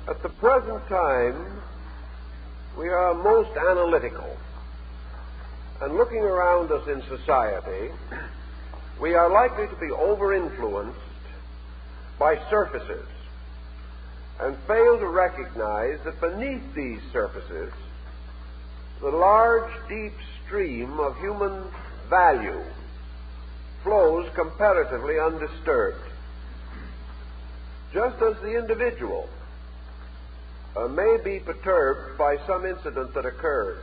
At the present time, we are most analytical. And looking around us in society, we are likely to be over-influenced by surfaces and fail to recognize that beneath these surfaces, the large, deep stream of human value flows comparatively undisturbed. Just as the individual may be perturbed by some incident that occurs,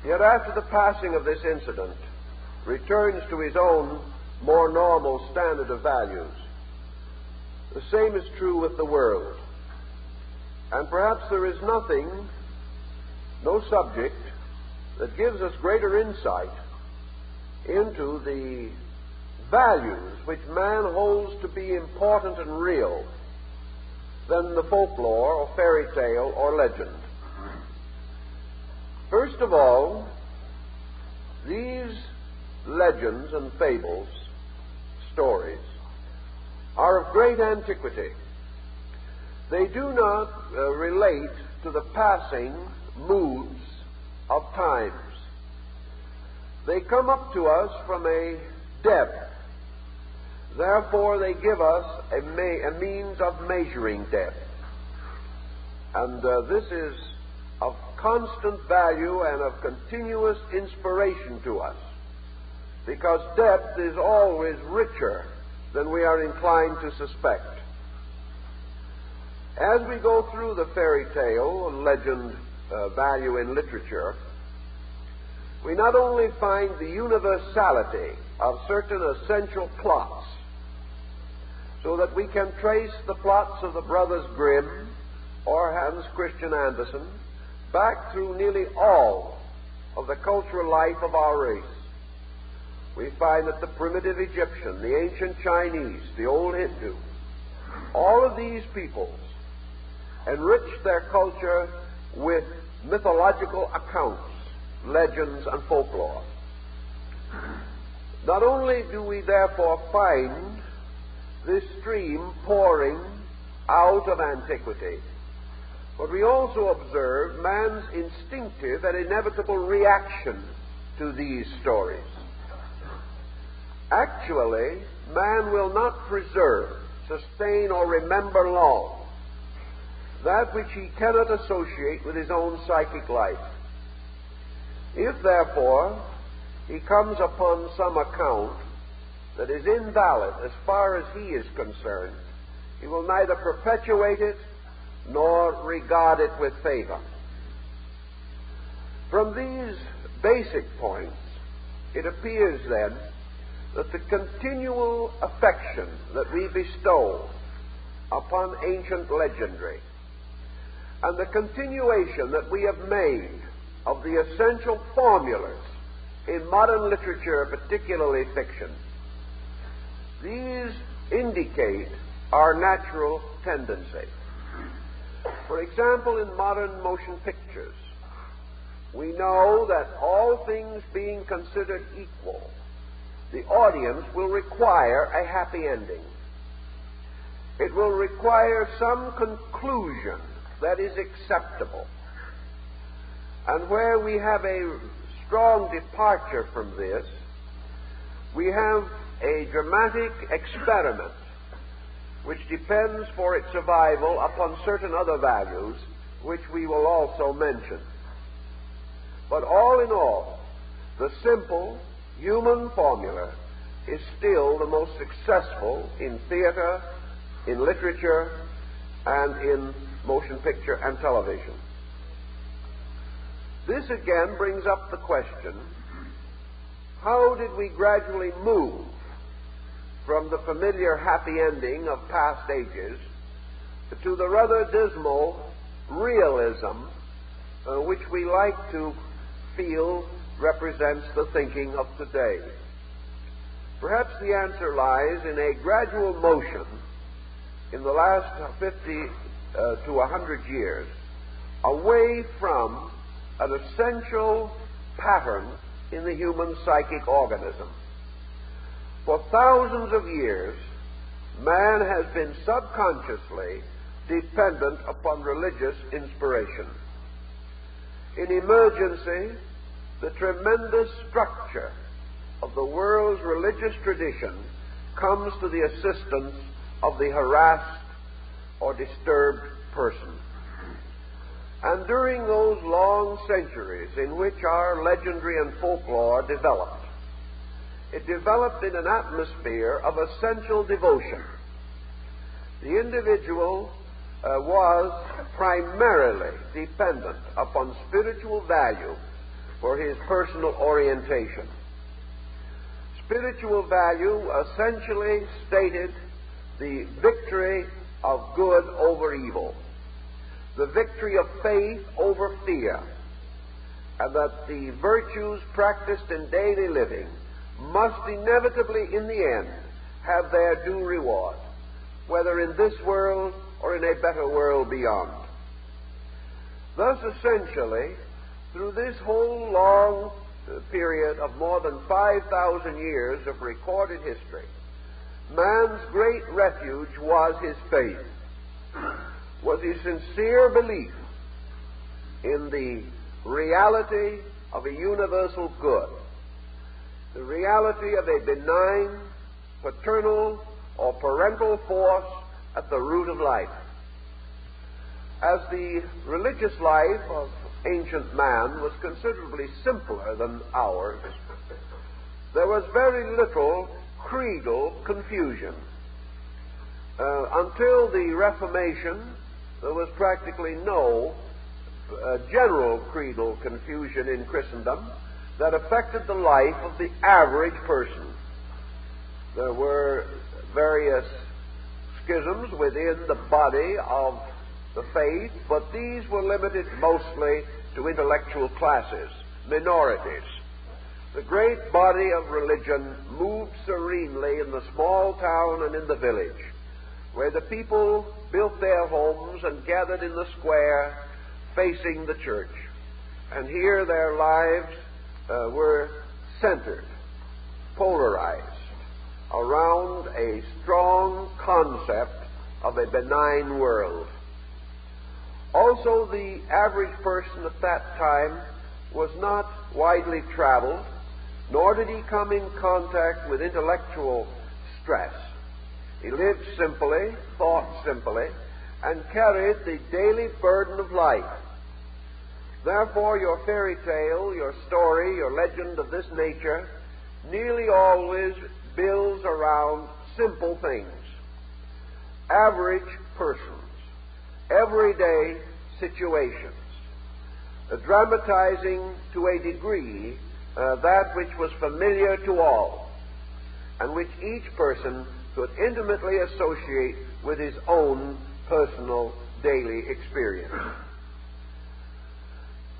yet after the passing of this incident returns to his own more normal standard of values. The same is true with the world. And perhaps there is no subject that gives us greater insight into the values which man holds to be important and real than the folklore or fairy tale or legend. First of all, these legends and fables, stories, are of great antiquity. They do not relate to the passing moods of times. They come up to us from a depth. Therefore, they give us a means of measuring depth. And this is of constant value and of continuous inspiration to us, because depth is always richer than we are inclined to suspect. As we go through the fairy tale and legend value in literature, we not only find the universality of certain essential plots, so that we can trace the plots of the Brothers Grimm or Hans Christian Andersen back through nearly all of the cultural life of our race. We find that the primitive Egyptian, the ancient Chinese, the old Hindu, all of these peoples enriched their culture with mythological accounts, legends, and folklore. Not only do we therefore find this stream pouring out of antiquity, but we also observe man's instinctive and inevitable reaction to these stories. Actually, man will not preserve, sustain, or remember long that which he cannot associate with his own psychic life. If, therefore, he comes upon some account that is invalid as far as he is concerned, he will neither perpetuate it nor regard it with favor. From these basic points, it appears then that the continual affection that we bestow upon ancient legendary and the continuation that we have made of the essential formulas in modern literature, particularly fiction, these indicate our natural tendency. For example, in modern motion pictures, we know that all things being considered equal, the audience will require a happy ending. It will require some conclusion that is acceptable. And where we have a strong departure from this, we have a dramatic experiment which depends for its survival upon certain other values, which we will also mention. But all in all, the simple human formula is still the most successful in theater, in literature, and in motion picture and television. This again brings up the question, how did we gradually move from the familiar happy ending of past ages to the rather dismal realism which we like to feel represents the thinking of today? Perhaps the answer lies in a gradual motion in the last 50 to 100 years away from an essential pattern in the human psychic organism. For thousands of years, man has been subconsciously dependent upon religious inspiration. In emergency, the tremendous structure of the world's religious tradition comes to the assistance of the harassed or disturbed person. And during those long centuries in which our legendary and folklore developed, it developed in an atmosphere of essential devotion. The individual was primarily dependent upon spiritual value for his personal orientation. Spiritual value essentially stated the victory of good over evil, the victory of faith over fear, and that the virtues practiced in daily living must inevitably, in the end, have their due reward, whether in this world or in a better world beyond. Thus, essentially, through this whole long period of more than 5,000 years of recorded history, man's great refuge was his faith, was his sincere belief in the reality of a universal good, the reality of a benign, paternal, or parental force at the root of life. As the religious life of ancient man was considerably simpler than ours, there was very little creedal confusion. Until the Reformation, there was practically no general creedal confusion in Christendom that affected the life of the average person. There were various schisms within the body of the faith, but these were limited mostly to intellectual classes, minorities. The great body of religion moved serenely in the small town and in the village, where the people built their homes and gathered in the square facing the church. And here their lives were centered, polarized, around a strong concept of a benign world. Also, the average person at that time was not widely traveled, nor did he come in contact with intellectual stress. He lived simply, thought simply, and carried the daily burden of life. Therefore, your fairy tale, your story, your legend of this nature nearly always builds around simple things, average persons, everyday situations, dramatizing to a degree that which was familiar to all, and which each person could intimately associate with his own personal daily experience.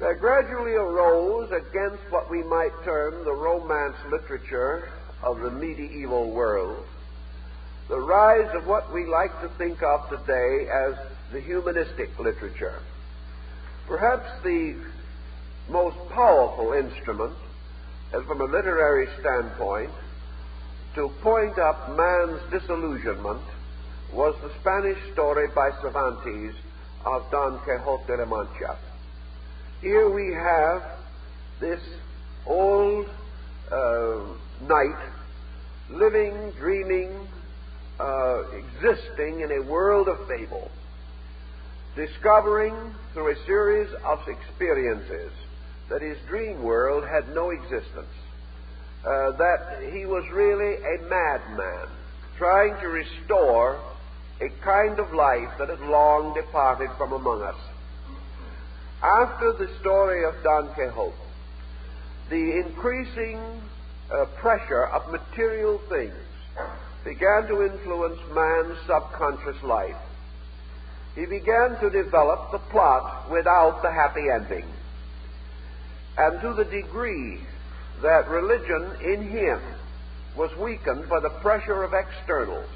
There gradually arose against what we might term the romance literature of the medieval world the rise of what we like to think of today as the humanistic literature. Perhaps the most powerful instrument, as from a literary standpoint, to point up man's disillusionment was the Spanish story by Cervantes of Don Quixote de la Mancha. Here we have this old knight living, dreaming, existing in a world of fable, discovering through a series of experiences that his dream world had no existence, that he was really a madman trying to restore a kind of life that had long departed from among us. After the story of Don Quixote, the increasing pressure of material things began to influence man's subconscious life. He began to develop the plot without the happy ending. And to the degree that religion in him was weakened by the pressure of externals,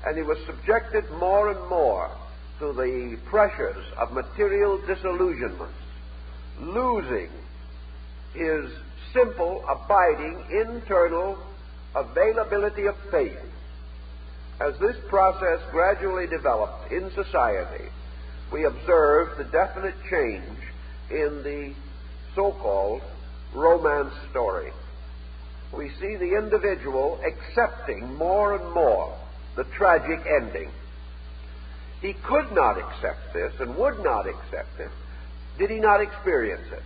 and he was subjected more and more to the pressures of material disillusionments, losing his simple, abiding, internal availability of faith, As this process gradually developed in society, we observed the definite change in the so-called romance story. We see the individual accepting more and more the tragic ending. He could not accept this and would not accept it did he not experience it.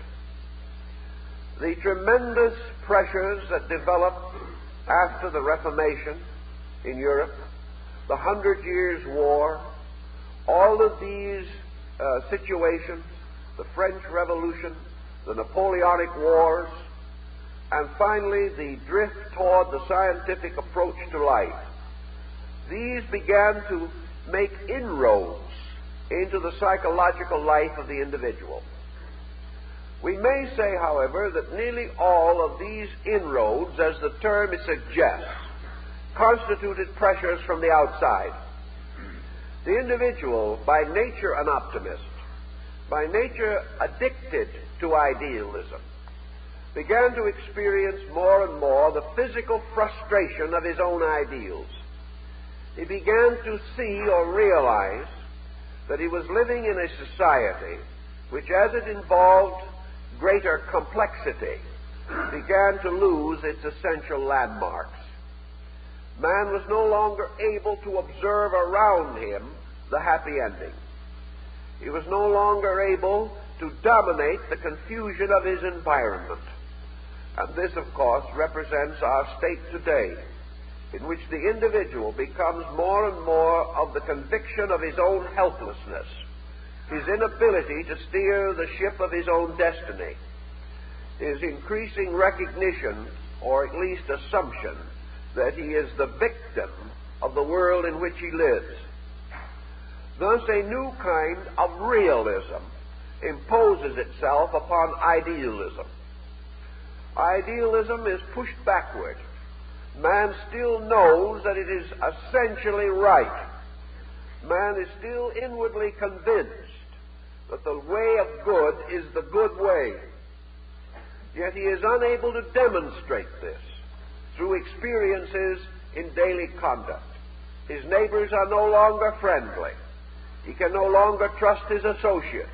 The tremendous pressures that developed after the Reformation in Europe, the 100 Years' War, all of these situations, the French Revolution, the Napoleonic Wars, and finally the drift toward the scientific approach to life, these began to make inroads into the psychological life of the individual. We may say, however, that nearly all of these inroads, as the term suggests, constituted pressures from the outside. The individual, by nature an optimist, by nature addicted to idealism, began to experience more and more the physical frustration of his own ideals. He began to see or realize that he was living in a society which, as it involved greater complexity, began to lose its essential landmarks. Man was no longer able to observe around him the happy ending. He was no longer able to dominate the confusion of his environment. And this, of course, represents our state today, in which the individual becomes more and more of the conviction of his own helplessness, his inability to steer the ship of his own destiny, his increasing recognition, or at least assumption, that he is the victim of the world in which he lives. Thus, a new kind of realism imposes itself upon idealism. Idealism is pushed backward. Man still knows that it is essentially right. Man is still inwardly convinced that the way of good is the good way. Yet he is unable to demonstrate this through experiences in daily conduct. His neighbors are no longer friendly. He can no longer trust his associates.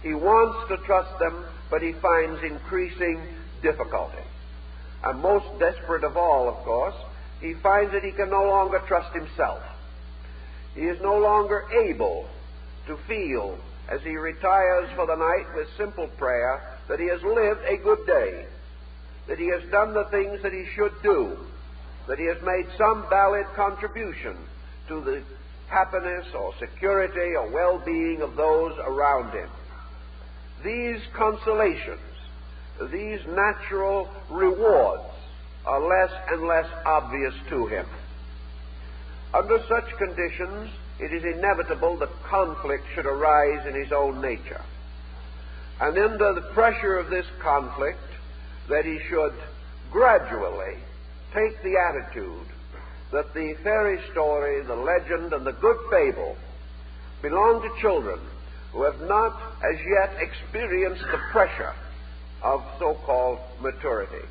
He wants to trust them, but he finds increasing difficulty. And most desperate of all, of course, he finds that he can no longer trust himself. He is no longer able to feel, as he retires for the night with simple prayer, that he has lived a good day, that he has done the things that he should do, that he has made some valid contribution to the happiness or security or well-being of those around him. These consolations, these natural rewards, are less and less obvious to him. Under such conditions, it is inevitable that conflict should arise in his own nature. And under the pressure of this conflict, that he should gradually take the attitude that the fairy story, the legend, and the good fable belong to children who have not as yet experienced the pressure of so-called maturity.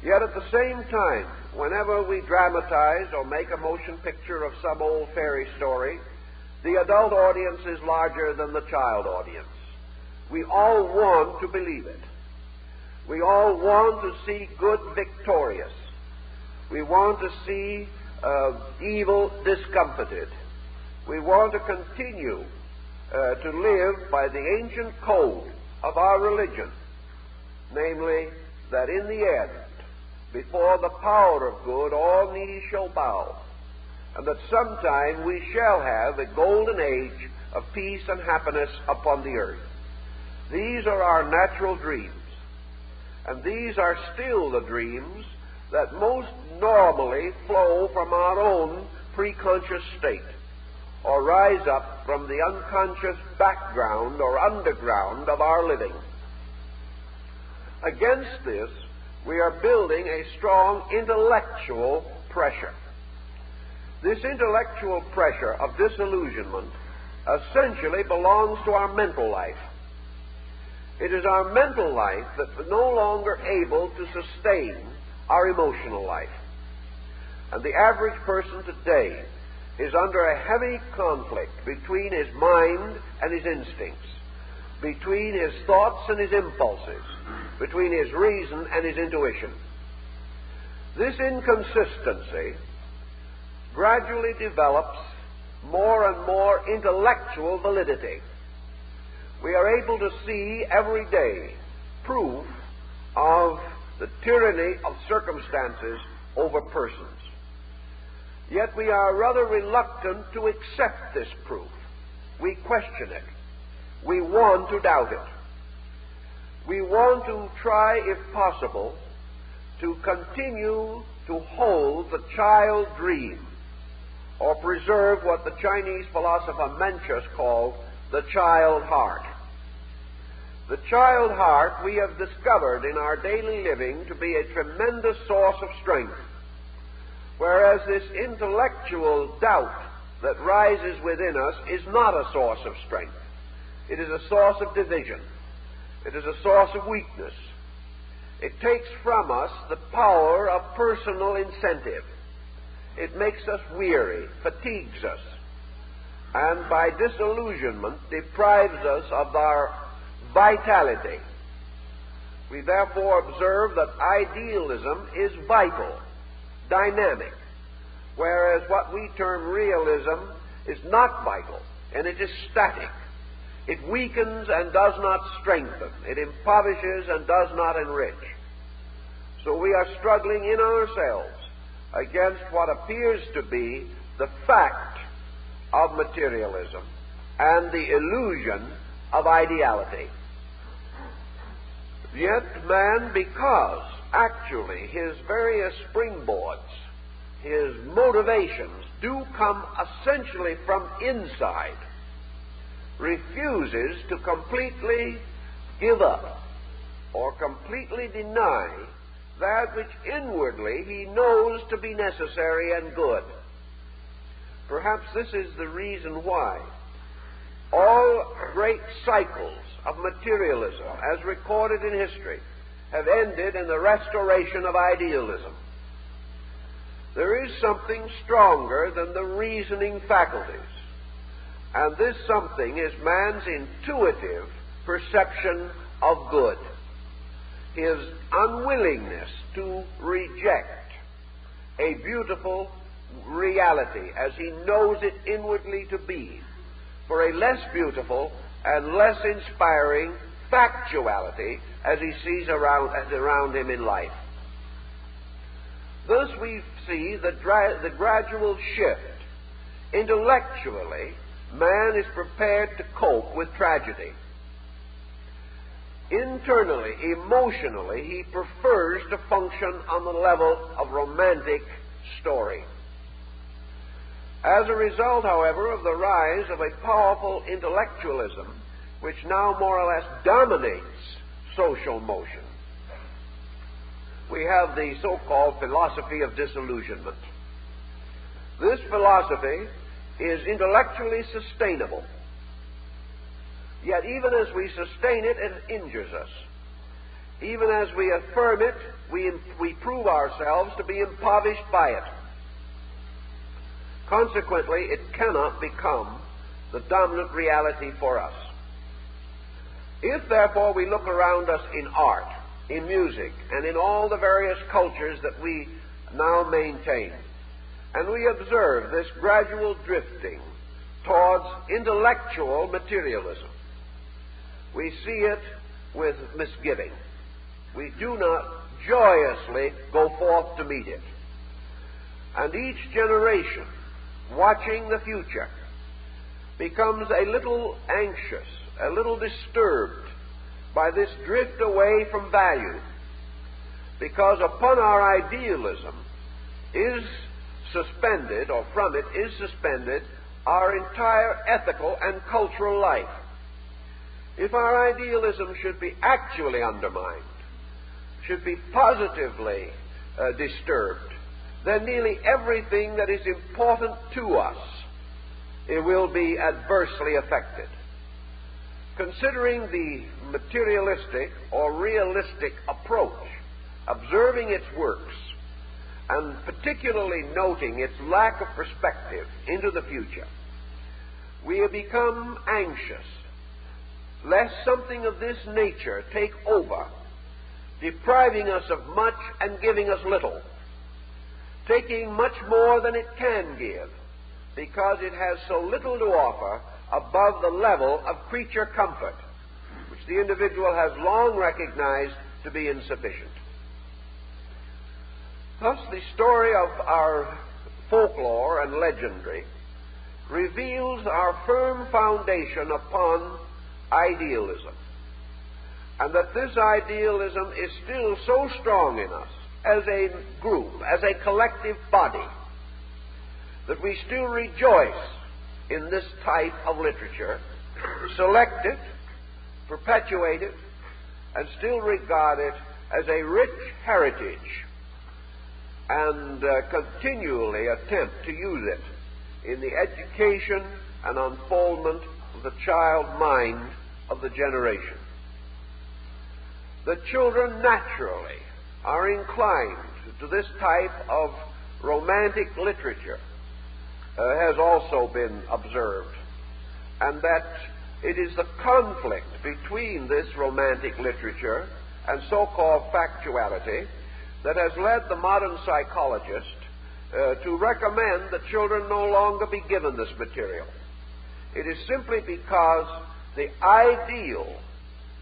Yet at the same time, whenever we dramatize or make a motion picture of some old fairy story, the adult audience is larger than the child audience. We all want to believe it. We all want to see good victorious. We want to see evil discomfited. We want to continue to live by the ancient code of our religion, namely, that in the end, before the power of good, all knees shall bow, and that sometime we shall have a golden age of peace and happiness upon the earth. These are our natural dreams, and these are still the dreams that most normally flow from our own preconscious state, or rise up from the unconscious background or underground of our living. Against this, we are building a strong intellectual pressure. This intellectual pressure of disillusionment essentially belongs to our mental life. It is our mental life that is no longer able to sustain our emotional life. And the average person today is under a heavy conflict between his mind and his instincts, between his thoughts and his impulses, between his reason and his intuition. This inconsistency gradually develops more and more intellectual validity. We are able to see every day proof of the tyranny of circumstances over persons. Yet we are rather reluctant to accept this proof. We question it. We want to doubt it. We want to try, if possible, to continue to hold the child dream, or preserve what the Chinese philosopher Mencius called the child heart. The child heart we have discovered in our daily living to be a tremendous source of strength, whereas this intellectual doubt that rises within us is not a source of strength. It is a source of division. It is a source of weakness. It takes from us the power of personal incentive. It makes us weary, fatigues us, and by disillusionment deprives us of our vitality. We therefore observe that idealism is vital, dynamic, whereas what we term realism is not vital, and it is static. It weakens and does not strengthen. It impoverishes and does not enrich. So we are struggling in ourselves against what appears to be the fact of materialism and the illusion of ideality. Yet man, because actually his various springboards, his motivations do come essentially from inside, refuses to completely give up or completely deny that which inwardly he knows to be necessary and good. Perhaps this is the reason why all great cycles of materialism, as recorded in history, have ended in the restoration of idealism. There is something stronger than the reasoning faculties, and this something is man's intuitive perception of good, his unwillingness to reject a beautiful reality as he knows it inwardly to be, for a less beautiful and less inspiring factuality as he sees around him in life. Thus we see the gradual shift. Intellectually, man is prepared to cope with tragedy. Internally, emotionally, he prefers to function on the level of romantic story. As a result, however, of the rise of a powerful intellectualism, which now more or less dominates social motion, we have the so-called philosophy of disillusionment. This philosophy is intellectually sustainable. Yet even as we sustain it, it injures us. Even as we affirm it, we prove ourselves to be impoverished by it. Consequently, it cannot become the dominant reality for us. If, therefore, we look around us in art, in music, and in all the various cultures that we now maintain, and we observe this gradual drifting towards intellectual materialism, we see it with misgiving. We do not joyously go forth to meet it. And each generation, watching the future, becomes a little anxious, a little disturbed by this drift away from value, because upon our idealism is suspended, or from it is suspended, our entire ethical and cultural life. If our idealism should be actually undermined, should be positively disturbed, then nearly everything that is important to us, it will be adversely affected. Considering the materialistic or realistic approach, observing its works, and particularly noting its lack of perspective into the future, we have become anxious lest something of this nature take over, depriving us of much and giving us little, taking much more than it can give, because it has so little to offer above the level of creature comfort, which the individual has long recognized to be insufficient. Thus, the story of our folklore and legendary reveals our firm foundation upon idealism, and that this idealism is still so strong in us as a group, as a collective body, that we still rejoice in this type of literature, select it, perpetuate it, and still regard it as a rich heritage, and continually attempt to use it in the education and unfoldment of the child mind of the generation. The children naturally are inclined to this type of romantic literature, has also been observed, and that it is the conflict between this romantic literature and so-called factuality that has led the modern psychologist to recommend that children no longer be given this material. It is simply because the ideal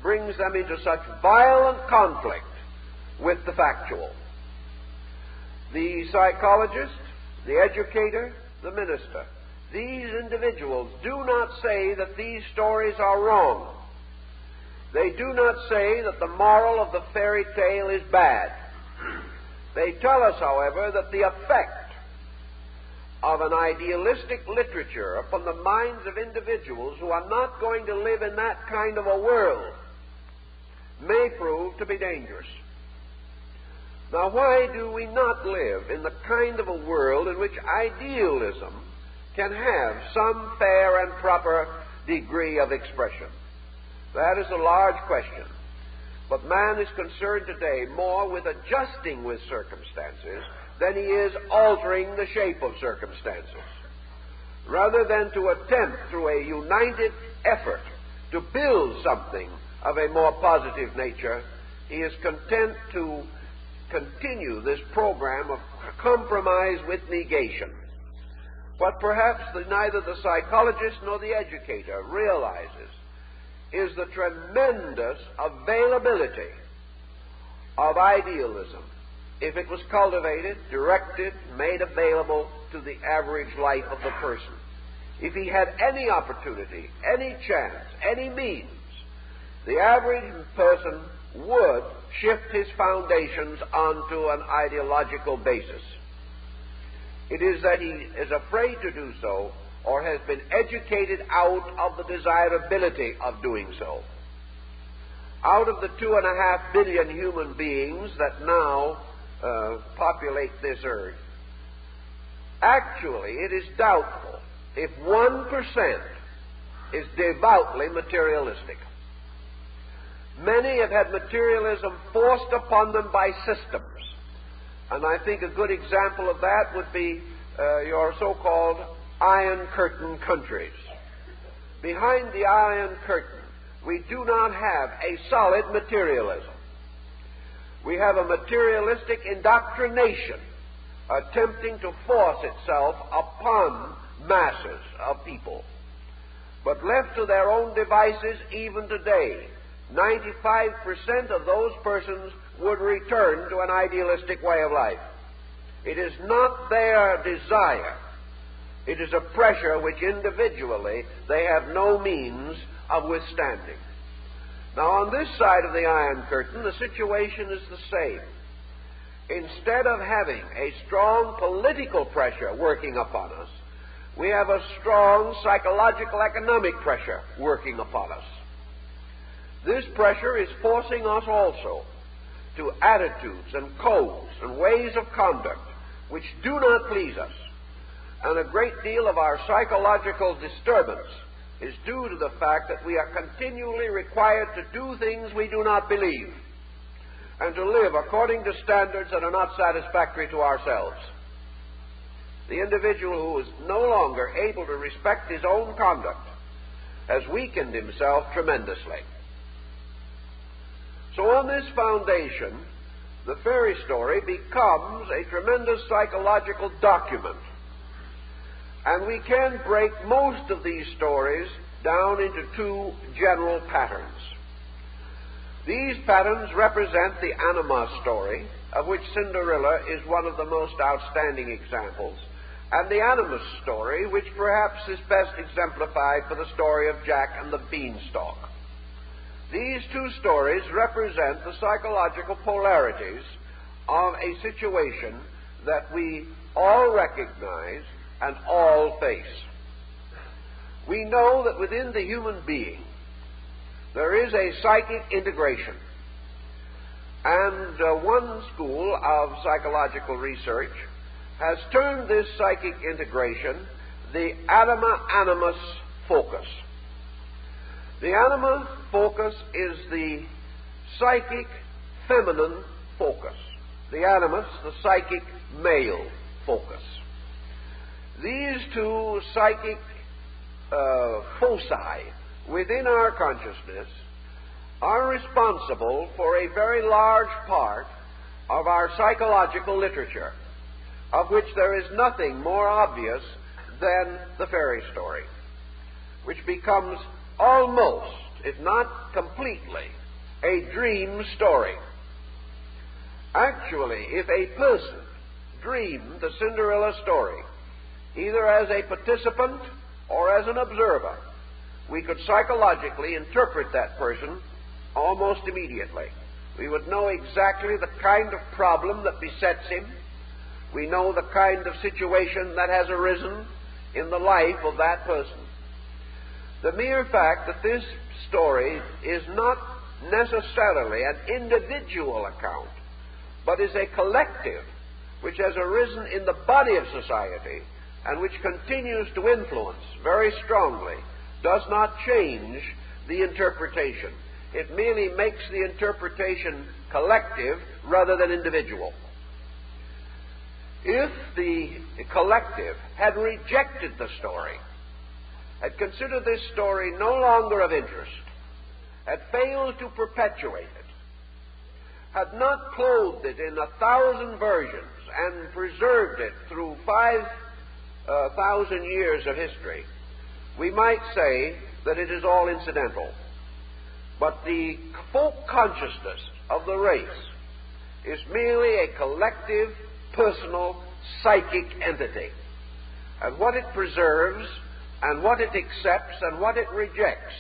brings them into such violent conflict with the factual. The psychologist, the educator, the minister, these individuals do not say that these stories are wrong. They do not say that the moral of the fairy tale is bad. They tell us, however, that the effect of an idealistic literature upon the minds of individuals who are not going to live in that kind of a world may prove to be dangerous. Now, why do we not live in the kind of a world in which idealism can have some fair and proper degree of expression? That is a large question. But man is concerned today more with adjusting with circumstances than he is altering the shape of circumstances. Rather than to attempt through a united effort to build something of a more positive nature, he is content to continue this program of compromise with negation. What perhaps neither the psychologist nor the educator realizes is the tremendous availability of idealism if it was cultivated, directed, made available to the average life of the person. If he had any opportunity, any chance, any means, the average person would shift his foundations onto an ideological basis. It is that he is afraid to do so, or has been educated out of the desirability of doing so. Out of the 2.5 billion human beings that now populate this earth, actually it is doubtful if 1% is devoutly materialistic. Many have had materialism forced upon them by systems. And I think a good example of that would be your so-called Iron Curtain countries. Behind the Iron Curtain, we do not have a solid materialism. We have a materialistic indoctrination attempting to force itself upon masses of people. But left to their own devices, even today, 95% of those persons would return to an idealistic way of life. It is not their desire. It is a pressure which individually they have no means of withstanding. Now, on this side of the Iron Curtain, the situation is the same. Instead of having a strong political pressure working upon us, we have a strong psychological economic pressure working upon us. This pressure is forcing us also to attitudes and codes and ways of conduct which do not please us. And a great deal of our psychological disturbance is due to the fact that we are continually required to do things we do not believe. and to live according to standards that are not satisfactory to ourselves. The individual who is no longer able to respect his own conduct has weakened himself tremendously. So on this foundation, the fairy story becomes a tremendous psychological document. And we can break most of these stories down into two general patterns. These patterns represent the anima story, of which Cinderella is one of the most outstanding examples, and the animus story, which perhaps is best exemplified for the story of Jack and the Beanstalk. These two stories represent the psychological polarities of a situation that we all recognize and all face. We know that within the human being there is a psychic integration. And one school of psychological research has termed this psychic integration the anima-animus focus. The anima focus is the psychic feminine focus. The animus, the psychic male focus. These two psychic foci within our consciousness are responsible for a very large part of our psychological literature, of which there is nothing more obvious than the fairy story, which becomes almost, if not completely, a dream story. Actually, if a person dreamed the Cinderella story, either as a participant or as an observer, we could psychologically interpret that person almost immediately. We would know exactly the kind of problem that besets him. We know the kind of situation that has arisen in the life of that person. The mere fact that this story is not necessarily an individual account, but is a collective which has arisen in the body of society and which continues to influence very strongly, does not change the interpretation. It merely makes the interpretation collective rather than individual. If the collective had rejected the story, had considered this story no longer of interest, had failed to perpetuate it, had not clothed it in 1,000 versions and preserved it through 5,000 years of history, we might say that it is all incidental. But the folk consciousness of the race is merely a collective, personal, psychic entity. And what it preserves, and what it accepts, and what it rejects,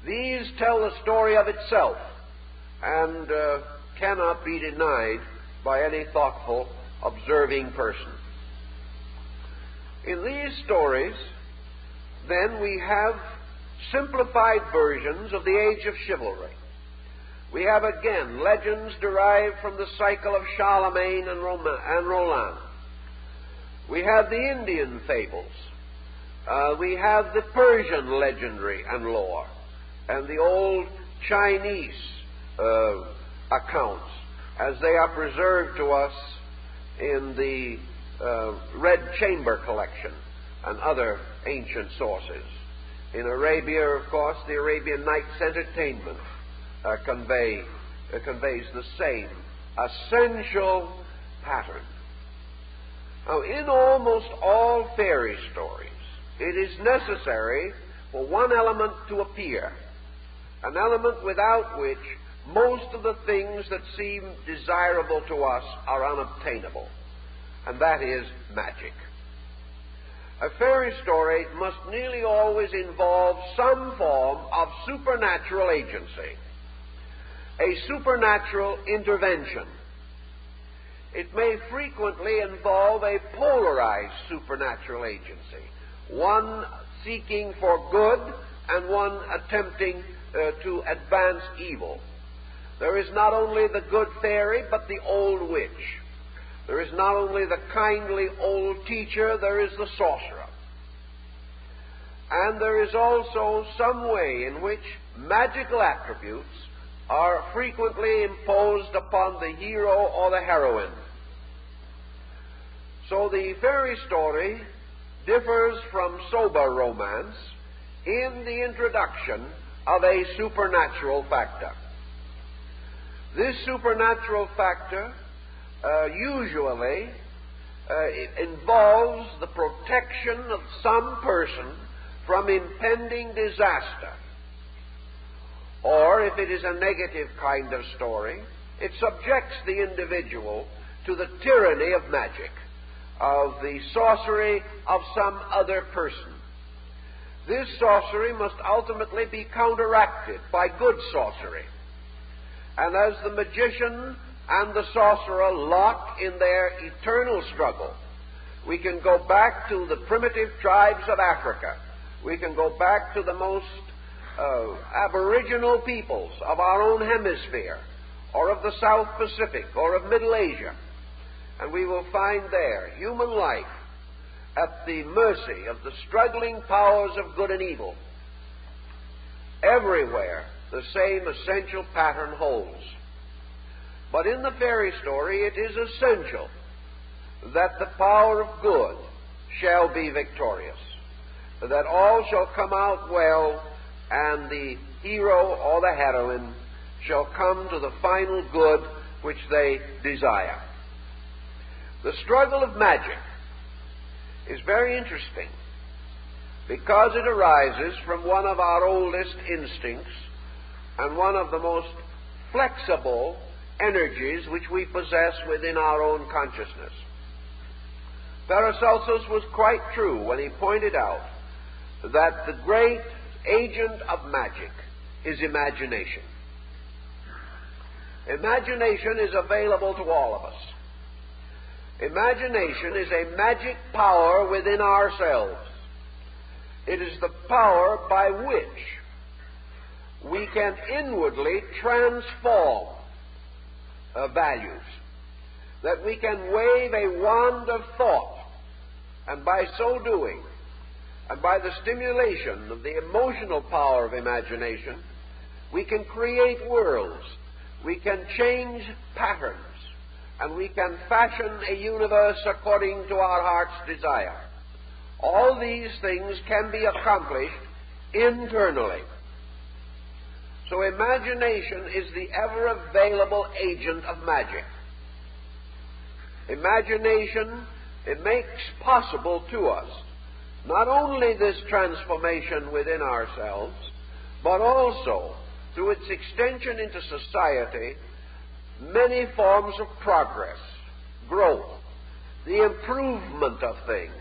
these tell the story of itself and cannot be denied by any thoughtful, observing person. In these stories, then, we have simplified versions of the age of chivalry. We have again legends derived from the cycle of Charlemagne and Roland. We have the Indian fables. We have the Persian legendary and lore, and the old Chinese accounts as they are preserved to us in the Red Chamber collection and other ancient sources. In Arabia, of course, the Arabian Nights Entertainment conveys the same essential pattern. Now, in almost all fairy stories, it is necessary for one element to appear, an element without which most of the things that seem desirable to us are unobtainable, and that is magic. A fairy story must nearly always involve some form of supernatural agency, a supernatural intervention. It may frequently involve a polarized supernatural agency, one seeking for good and one attempting to advance evil. There is not only the good fairy, but the old witch. There is not only the kindly old teacher, there is the sorcerer. And there is also some way in which magical attributes are frequently imposed upon the hero or the heroine. So the fairy story differs from sober romance in the introduction of a supernatural factor. This supernatural factor usually involves the protection of some person from impending disaster. Or, if it is a negative kind of story, it subjects the individual to the tyranny of magic, of the sorcery of some other person. This sorcery must ultimately be counteracted by good sorcery. And as the magician and the sorcerer lock in their eternal struggle, we can go back to the primitive tribes of Africa. We can go back to the most aboriginal peoples of our own hemisphere, or of the South Pacific, or of Middle Asia. And we will find there human life at the mercy of the struggling powers of good and evil. Everywhere the same essential pattern holds. But in the fairy story it is essential that the power of good shall be victorious, that all shall come out well, and the hero or the heroine shall come to the final good which they desire. The struggle of magic is very interesting because it arises from one of our oldest instincts and one of the most flexible energies which we possess within our own consciousness. Paracelsus was quite true when he pointed out that the great agent of magic is imagination. Imagination is available to all of us. Imagination is a magic power within ourselves. It is the power by which we can inwardly transform values, that we can wave a wand of thought, and by so doing, and by the stimulation of the emotional power of imagination, we can create worlds, we can change patterns, and we can fashion a universe according to our heart's desire. All these things can be accomplished internally. So imagination is the ever-available agent of magic. Imagination, it makes possible to us not only this transformation within ourselves, but also, through its extension into society, many forms of progress, growth, the improvement of things.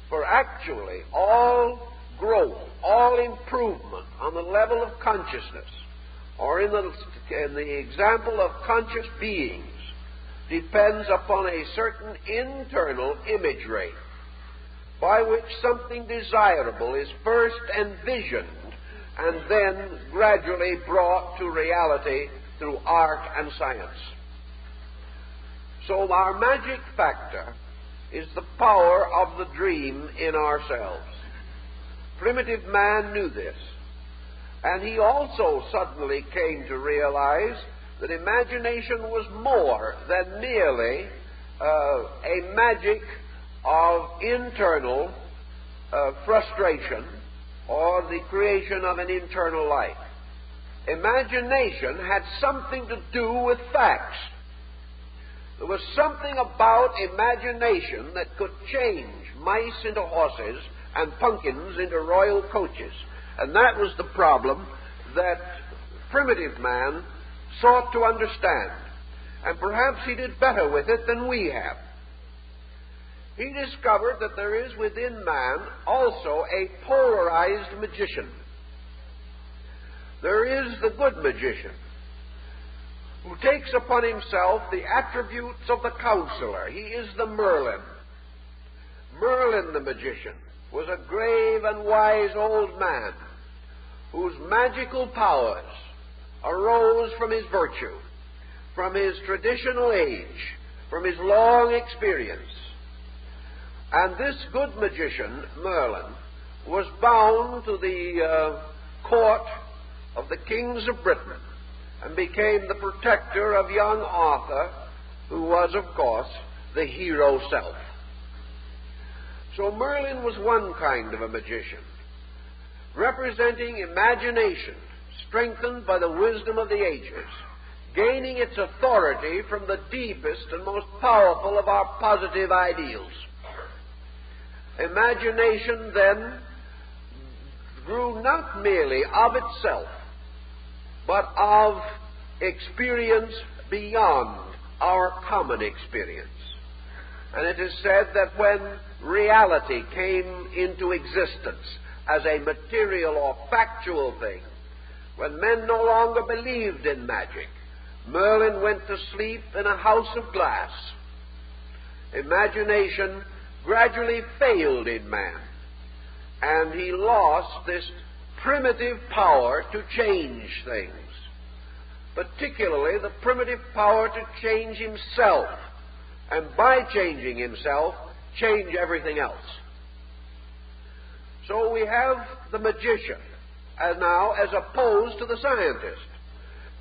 For actually, all growth, all improvement on the level of consciousness, or in the example of conscious beings, depends upon a certain internal imagery by which something desirable is first envisioned and then gradually brought to reality through art and science. So our magic factor is the power of the dream in ourselves. Primitive man knew this, and he also suddenly came to realize that imagination was more than merely a magic of internal frustration or the creation of an internal life. Imagination had something to do with facts. There was something about imagination that could change mice into horses and pumpkins into royal coaches. And that was the problem that primitive man sought to understand. And perhaps he did better with it than we have. He discovered that there is within man also a polarized magician. There is the good magician, who takes upon himself the attributes of the counselor. He is the Merlin. Merlin the magician was a grave and wise old man whose magical powers arose from his virtue, from his traditional age, from his long experience. And this good magician, Merlin, was bound to the court of the kings of Britain and became the protector of young Arthur, who was, of course, the hero self. So Merlin was one kind of a magician, representing imagination strengthened by the wisdom of the ages, gaining its authority from the deepest and most powerful of our positive ideals. Imagination then grew not merely of itself, but of experience beyond our common experience. And it is said that when reality came into existence as a material or factual thing, when men no longer believed in magic, Merlin went to sleep in a house of glass. Imagination gradually failed in man, and he lost this primitive power to change things, particularly the primitive power to change himself, and by changing himself, change everything else. So we have the magician now as opposed to the scientist.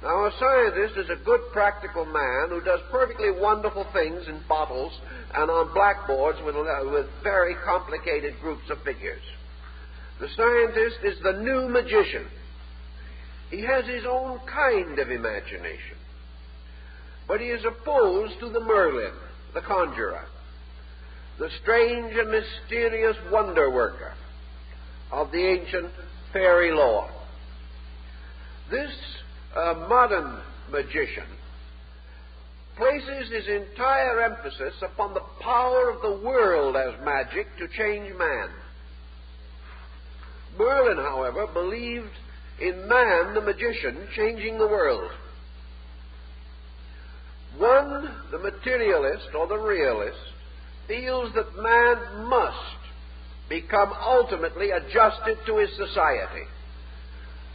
Now, a scientist is a good practical man who does perfectly wonderful things in bottles and on blackboards with very complicated groups of figures. The scientist is the new magician. He has his own kind of imagination. But he is opposed to the Merlin, the conjurer, the strange and mysterious wonder worker of the ancient fairy lore. This modern magician places his entire emphasis upon the power of the world as magic to change man. Merlin, however, believed in man, the magician, changing the world. One, the materialist or the realist, feels that man must become ultimately adjusted to his society.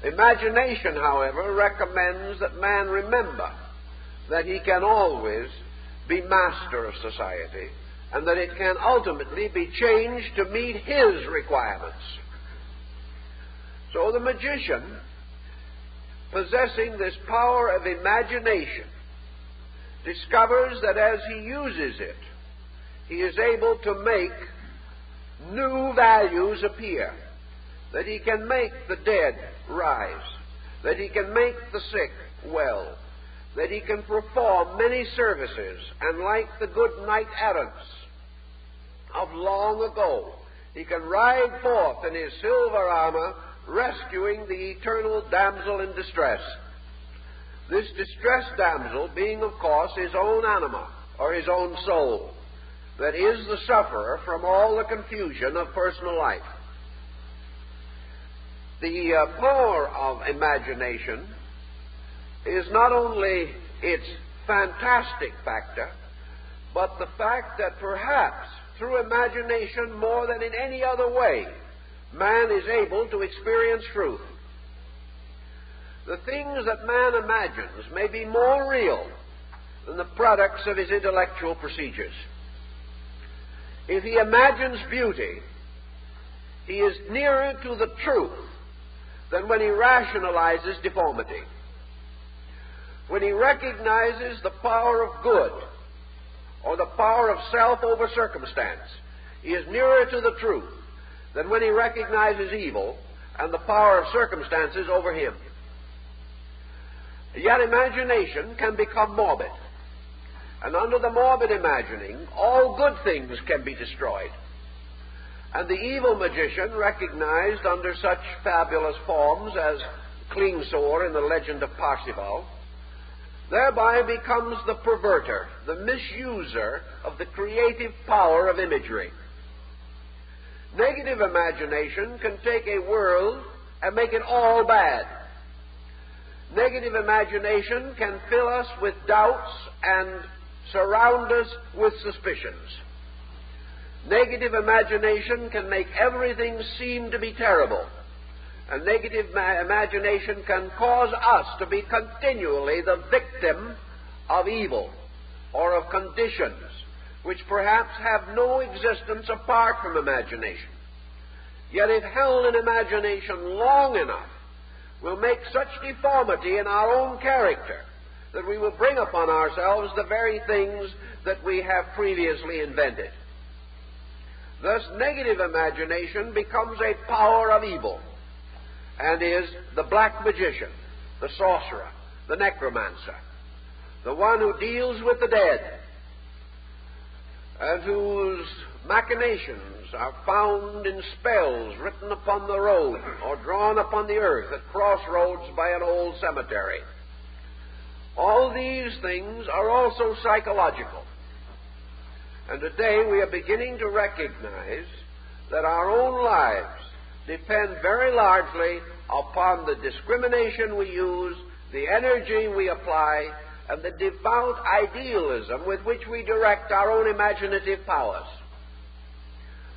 Imagination, however, recommends that man remember that he can always be master of society, and that it can ultimately be changed to meet his requirements. So the magician, possessing this power of imagination, discovers that as he uses it, he is able to make new values appear, that he can make the dead rise, that he can make the sick well, that he can perform many services, and like the good knight-errants of long ago, he can ride forth in his silver armor, rescuing the eternal damsel in distress. This distressed damsel being, of course, his own anima, or his own soul, that is the sufferer from all the confusion of personal life. The power of imagination is not only its fantastic factor, but the fact that perhaps through imagination more than in any other way, man is able to experience truth. The things that man imagines may be more real than the products of his intellectual procedures. If he imagines beauty, he is nearer to the truth than when he rationalizes deformity. When he recognizes the power of good or the power of self over circumstance, he is nearer to the truth than when he recognizes evil and the power of circumstances over him. Yet imagination can become morbid, and under the morbid imagining, all good things can be destroyed. And the evil magician, recognized under such fabulous forms as Klingsor in the legend of Parsifal, thereby becomes the perverter, the misuser of the creative power of imagery. Negative imagination can take a world and make it all bad. Negative imagination can fill us with doubts and surround us with suspicions. Negative imagination can make everything seem to be terrible. And negative imagination can cause us to be continually the victim of evil or of conditions which perhaps have no existence apart from imagination. Yet if held in imagination long enough, will make such deformity in our own character that we will bring upon ourselves the very things that we have previously invented. Thus, negative imagination becomes a power of evil, and is the black magician, the sorcerer, the necromancer, the one who deals with the dead, and whose machinations are found in spells written upon the road or drawn upon the earth at crossroads by an old cemetery. All these things are also psychological. And today we are beginning to recognize that our own lives depend very largely upon the discrimination we use, the energy we apply, and the devout idealism with which we direct our own imaginative powers.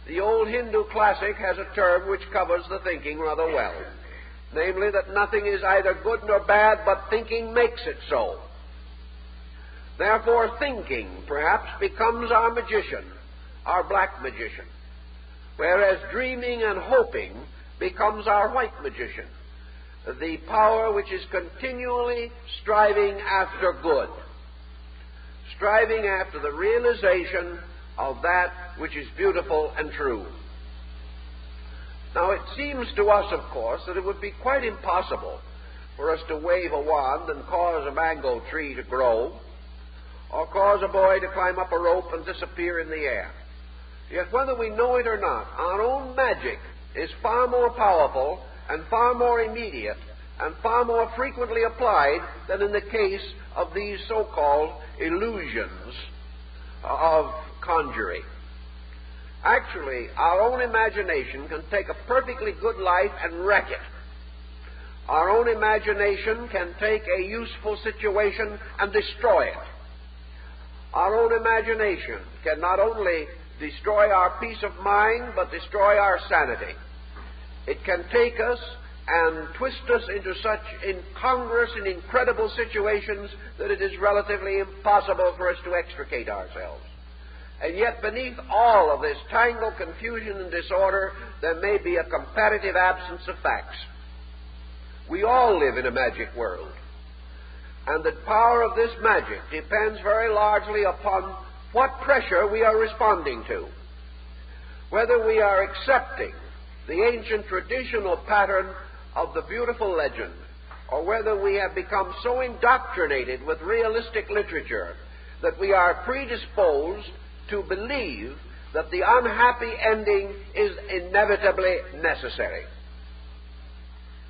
The old Hindu classic has a term which covers the thinking rather well, namely that nothing is either good nor bad, but thinking makes it so. Therefore, thinking perhaps becomes our magician, our black magician, whereas dreaming and hoping becomes our white magician, the power which is continually striving after good, striving after the realization of that which is beautiful and true. Now, it seems to us, of course, that it would be quite impossible for us to wave a wand and cause a mango tree to grow, or cause a boy to climb up a rope and disappear in the air. Yet whether we know it or not, our own magic is far more powerful and far more immediate and far more frequently applied than in the case of these so-called illusions of conjuring. Actually, our own imagination can take a perfectly good life and wreck it. Our own imagination can take a useful situation and destroy it. Our own imagination can not only destroy our peace of mind, but destroy our sanity. It can take us and twist us into such incongruous and incredible situations that it is relatively impossible for us to extricate ourselves. And yet beneath all of this tangled confusion and disorder, there may be a comparative absence of facts. We all live in a magic world. And the power of this magic depends very largely upon what pressure we are responding to. Whether we are accepting the ancient traditional pattern of the beautiful legend, or whether we have become so indoctrinated with realistic literature that we are predisposed to believe that the unhappy ending is inevitably necessary.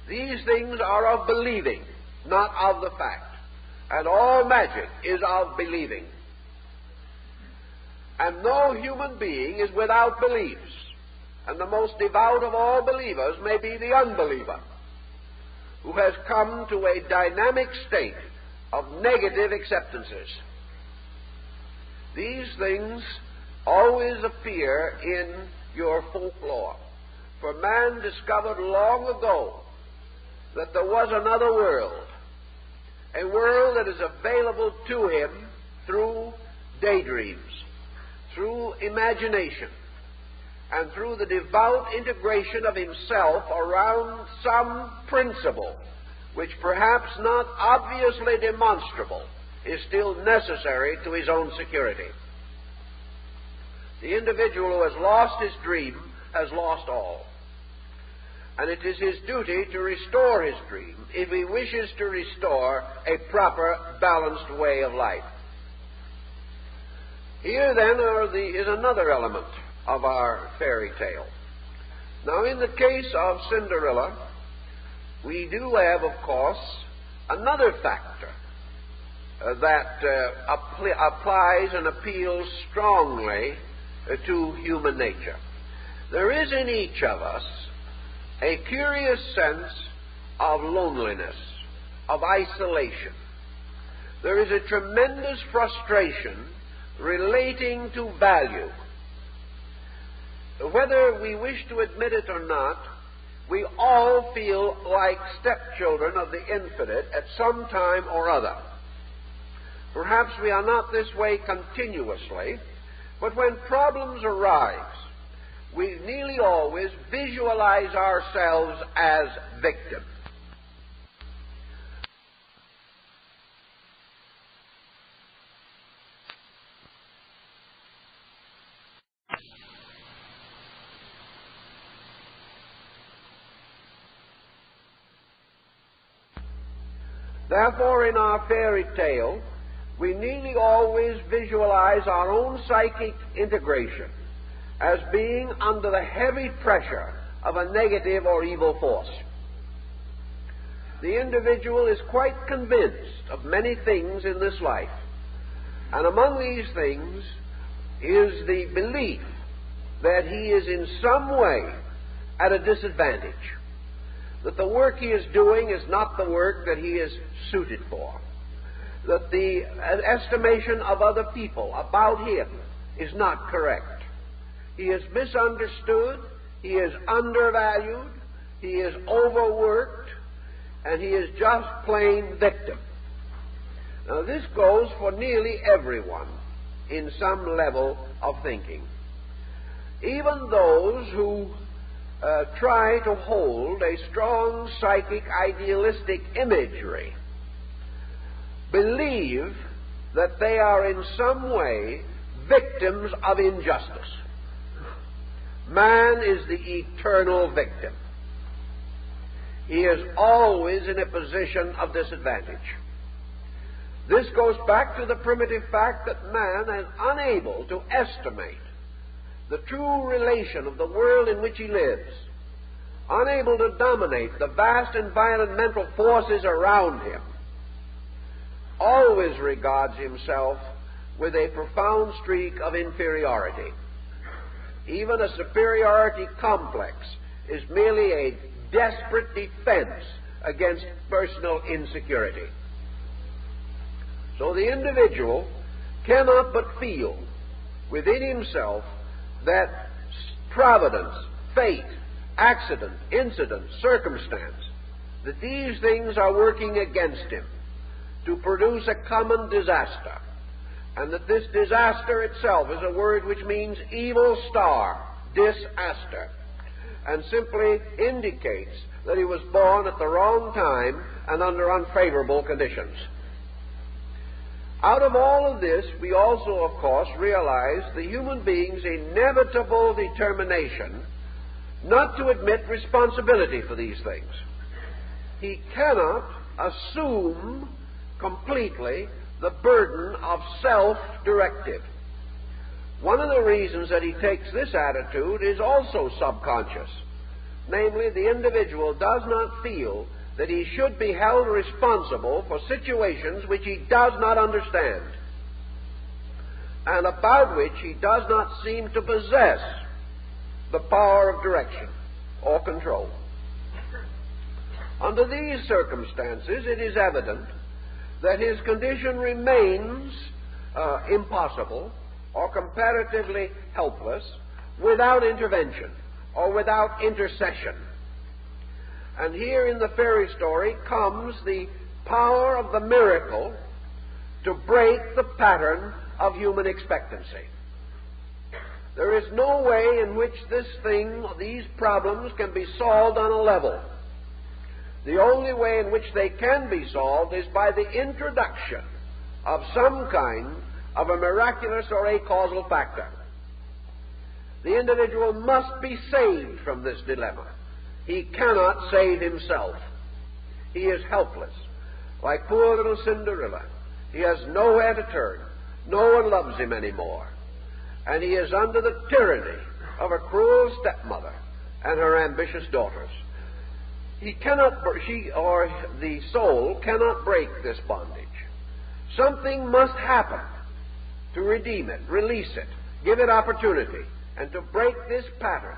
These things are of believing, not of the fact. And all magic is of believing. And no human being is without beliefs. And the most devout of all believers may be the unbeliever, who has come to a dynamic state of negative acceptances. These things always appear in your folklore. For man discovered long ago that there was another world, a world that is available to him through daydreams, through imagination, and through the devout integration of himself around some principle which, perhaps not obviously demonstrable, is still necessary to his own security. The individual who has lost his dream has lost all. And it is his duty to restore his dream if he wishes to restore a proper, balanced way of life. Here, then, is another element of our fairy tale. Now, in the case of Cinderella, we do have, of course, another factor that applies and appeals strongly to human nature. There is in each of us a curious sense of loneliness, of isolation. There is a tremendous frustration relating to value. Whether we wish to admit it or not, we all feel like stepchildren of the infinite at some time or other. Perhaps we are not this way continuously, but when problems arise, we nearly always visualize ourselves as victims. Therefore, in our fairy tale, we nearly always visualize our own psychic integration as being under the heavy pressure of a negative or evil force. The individual is quite convinced of many things in this life, and among these things is the belief that he is in some way at a disadvantage, that the work he is doing is not the work that he is suited for, that the estimation of other people about him is not correct. He is misunderstood, he is undervalued, he is overworked, and he is just plain victim. Now, this goes for nearly everyone in some level of thinking. Even those who try to hold a strong psychic idealistic imagery believe that they are in some way victims of injustice. Man is the eternal victim. He is always in a position of disadvantage. This goes back to the primitive fact that man is unable to estimate the true relation of the world in which he lives, unable to dominate the vast and violent mental forces around him, always regards himself with a profound streak of inferiority. Even a superiority complex is merely a desperate defense against personal insecurity. So the individual cannot but feel within himself that providence, fate, accident, incident, circumstance, that these things are working against him to produce a common disaster, and that this disaster itself is a word which means evil star, disaster, and simply indicates that he was born at the wrong time and under unfavorable conditions. Out of all of this, we also, of course, realize the human being's inevitable determination not to admit responsibility for these things. He cannot assume completely the burden of self-directive. One of the reasons that he takes this attitude is also subconscious. Namely, the individual does not feel that he should be held responsible for situations which he does not understand, and about which he does not seem to possess the power of direction or control. Under these circumstances, it is evident that his condition remains impossible or comparatively helpless without intervention or without intercession. And here in the fairy story comes the power of the miracle to break the pattern of human expectancy. There is no way in which these problems can be solved on a level. The only way in which they can be solved is by the introduction of some kind of a miraculous or a causal factor. The individual must be saved from this dilemma. He cannot save himself. He is helpless. Like poor little Cinderella, he has nowhere to turn. No one loves him anymore. And he is under the tyranny of a cruel stepmother and her ambitious daughters. She or the soul cannot break this bondage. Something must happen to redeem it, release it, give it opportunity, and to break this pattern.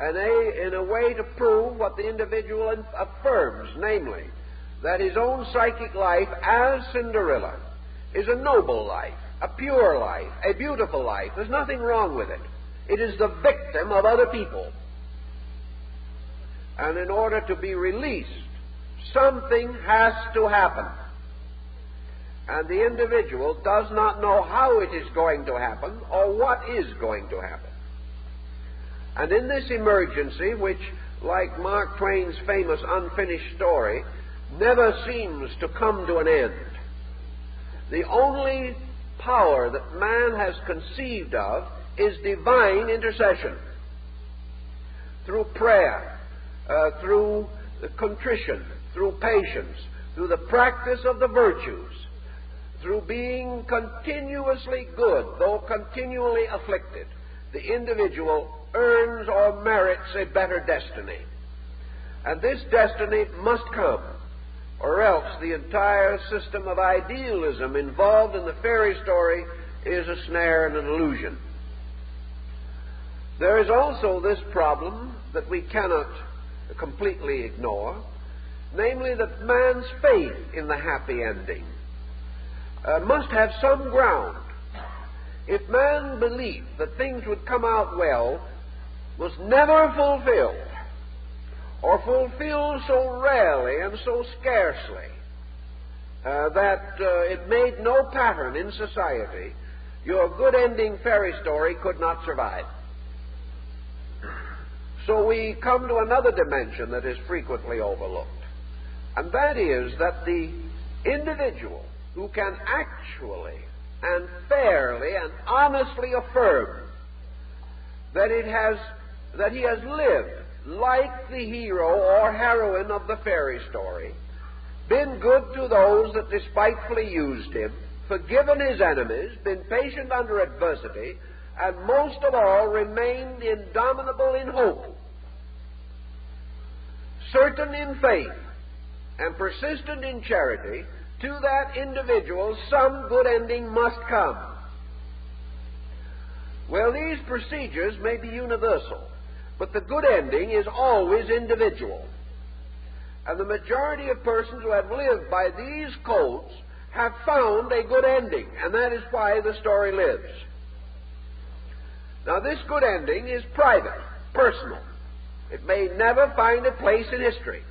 And in a way to prove what the individual affirms, namely, that his own psychic life as Cinderella is a noble life, a pure life, a beautiful life. There's nothing wrong with it. It is the victim of other people. And in order to be released, something has to happen. And the individual does not know how it is going to happen or what is going to happen. And in this emergency, which, like Mark Twain's famous unfinished story, never seems to come to an end, the only power that man has conceived of is divine intercession. Through prayer, through contrition, through patience, through the practice of the virtues, through being continuously good, though continually afflicted, the individual earns or merits a better destiny. And this destiny must come, or else the entire system of idealism involved in the fairy story is a snare and an illusion. There is also this problem that we cannot completely ignore, namely that man's faith in the happy ending must have some ground. If man's belief that things would come out well was never fulfilled, or fulfilled so rarely and so scarcely that it made no pattern in society, your good-ending fairy story could not survive. So we come to another dimension that is frequently overlooked, and that is that the individual who can actually and fairly and honestly affirm that he has lived like the hero or heroine of the fairy story, been good to those that despitefully used him, forgiven his enemies, been patient under adversity, and most of all remained indomitable in hope, certain in faith, and persistent in charity, to that individual some good ending must come. Well, these procedures may be universal, but the good ending is always individual. And the majority of persons who have lived by these codes have found a good ending, and that is why the story lives. Now, this good ending is private, personal. It may never find a place in history.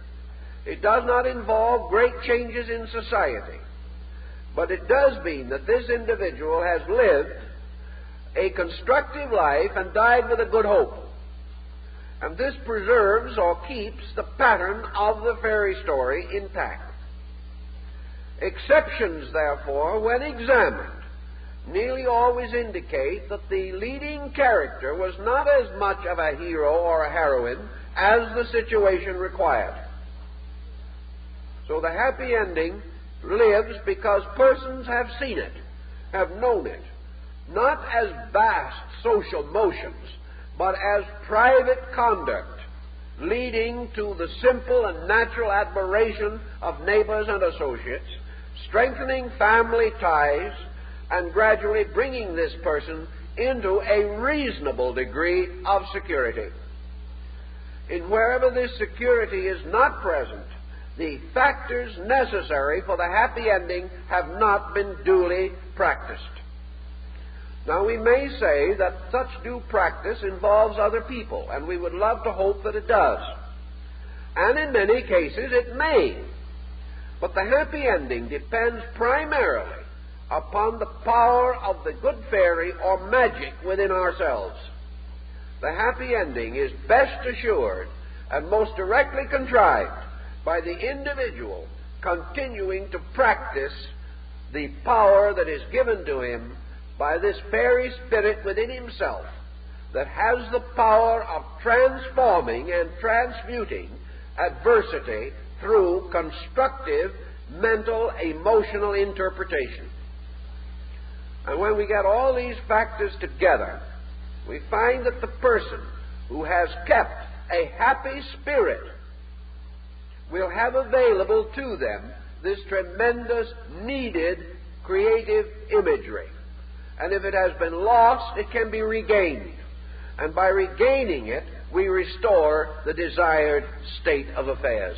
It does not involve great changes in society. But it does mean that this individual has lived a constructive life and died with a good hope. And this preserves or keeps the pattern of the fairy story intact. Exceptions, therefore, when examined, nearly always indicate that the leading character was not as much of a hero or a heroine as the situation required. So the happy ending lives because persons have seen it, have known it, not as vast social motions, but as private conduct leading to the simple and natural admiration of neighbors and associates, strengthening family ties, and gradually bringing this person into a reasonable degree of security. And wherever this security is not present, the factors necessary for the happy ending have not been duly practiced. Now, we may say that such due practice involves other people, and we would love to hope that it does. And in many cases it may. But the happy ending depends primarily upon the power of the good fairy or magic within ourselves. The happy ending is best assured and most directly contrived by the individual continuing to practice the power that is given to him by this fairy spirit within himself that has the power of transforming and transmuting adversity through constructive mental, emotional interpretation. And when we get all these factors together, we find that the person who has kept a happy spirit will have available to them this tremendous, needed, creative imagery. And if it has been lost, it can be regained. And by regaining it, we restore the desired state of affairs.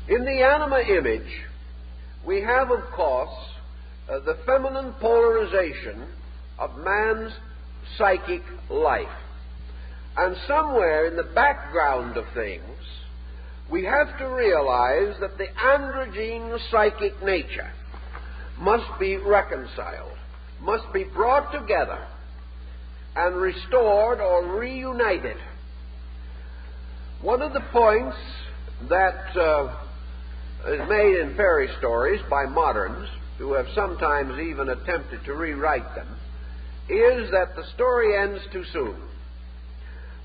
In the anima image, we have, of course, the feminine polarization of man's psychic life. And somewhere in the background of things, we have to realize that the androgyne psychic nature must be reconciled, must be brought together and restored or reunited. One of the points that is made in fairy stories by moderns, who have sometimes even attempted to rewrite them, is that the story ends too soon.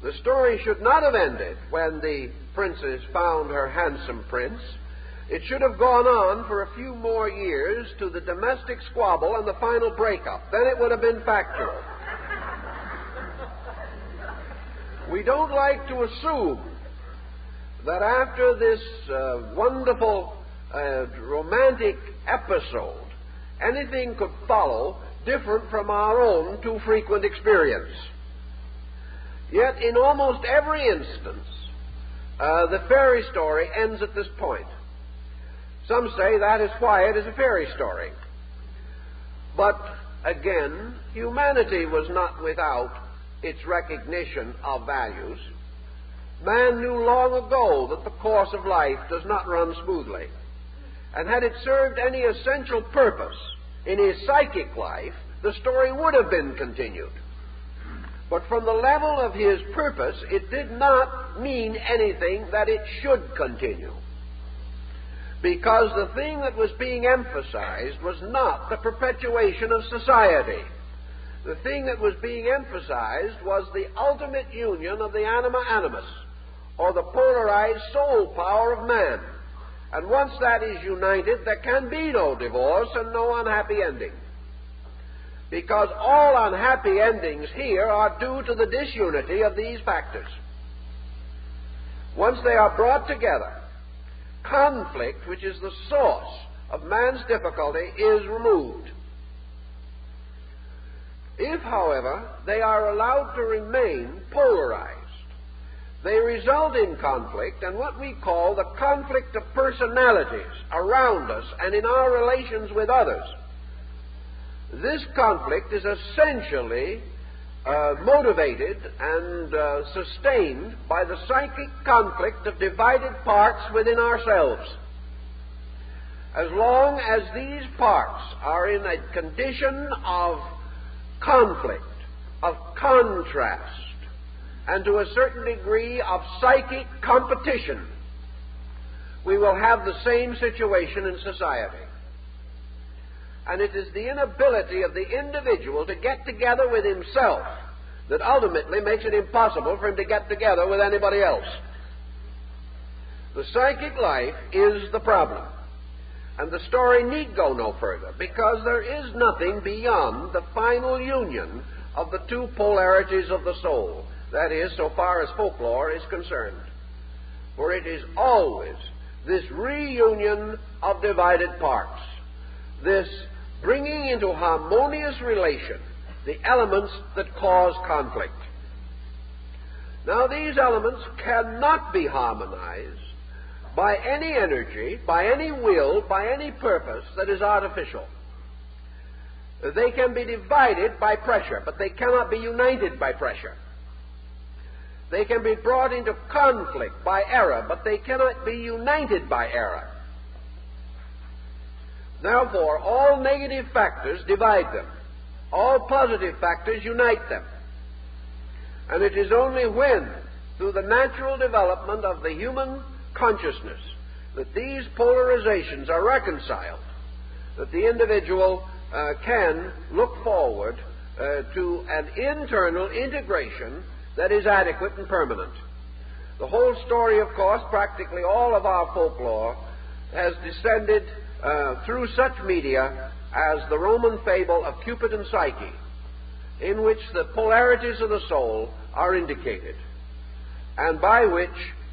The story should not have ended when the princess found her handsome prince. It should have gone on for a few more years to the domestic squabble and the final breakup. Then it would have been factual. We don't like to assume that after this wonderful romantic episode, anything could follow different from our own too frequent experience. Yet in almost every instance, the fairy story ends at this point. Some say that is why it is a fairy story. But again, humanity was not without its recognition of values. Man knew long ago that the course of life does not run smoothly. And had it served any essential purpose in his psychic life, the story would have been continued. But from the level of his purpose, it did not mean anything that it should continue. Because the thing that was being emphasized was not the perpetuation of society. The thing that was being emphasized was the ultimate union of the anima animus, or the polarized soul power of man. And once that is united, there can be no divorce and no unhappy ending. Because all unhappy endings here are due to the disunity of these factors. Once they are brought together, conflict, which is the source of man's difficulty, is removed. If, however, they are allowed to remain polarized, they result in conflict and what we call the conflict of personalities around us and in our relations with others. This conflict is essentially motivated and sustained by the psychic conflict of divided parts within ourselves. As long as these parts are in a condition of conflict, of contrast, and to a certain degree of psychic competition, we will have the same situation in society. And it is the inability of the individual to get together with himself that ultimately makes it impossible for him to get together with anybody else. The psychic life is the problem. And the story need go no further, because there is nothing beyond the final union of the two polarities of the soul. That is, so far as folklore is concerned. For it is always this reunion of divided parts, this bringing into harmonious relation the elements that cause conflict. Now, these elements cannot be harmonized by any energy, by any will, by any purpose that is artificial. They can be divided by pressure, but they cannot be united by pressure. They can be brought into conflict by error, but they cannot be united by error. Therefore, all negative factors divide them. All positive factors unite them. And it is only when, through the natural development of the human consciousness, that these polarizations are reconciled, that the individual can look forward to an internal integration that is adequate and permanent. The whole story, of course, practically all of our folklore, has descended through such media as the Roman fable of Cupid and Psyche, in which the polarities of the soul are indicated, and by which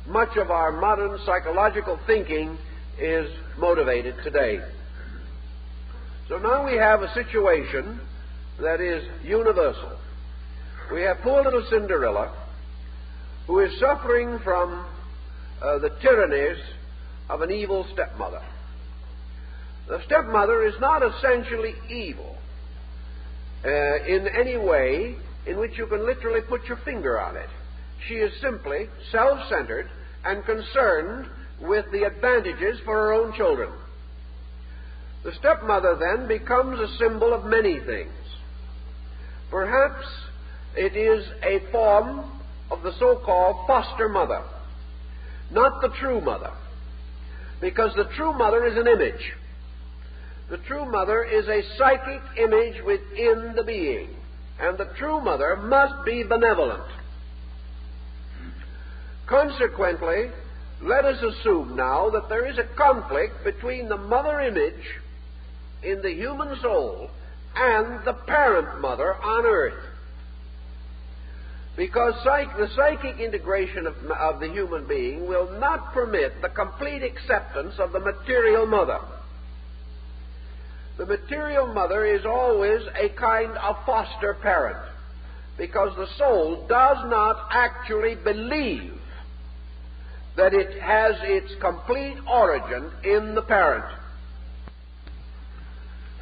much of our modern psychological thinking is motivated today. So now we have a situation that is universal. We have poor little Cinderella, who is suffering from the tyrannies of an evil stepmother. The stepmother is not essentially evil in any way in which you can literally put your finger on it. She is simply self-centered and concerned with the advantages for her own children. The stepmother then becomes a symbol of many things. Perhaps it is a form of the so-called foster mother, not the true mother, because the true mother is an image. The true mother is a psychic image within the being, and the true mother must be benevolent. Consequently, let us assume now that there is a conflict between the mother image in the human soul and the parent mother on earth. Because the psychic integration of the human being will not permit the complete acceptance of the material mother. The material mother is always a kind of foster parent, because the soul does not actually believe that it has its complete origin in the parent.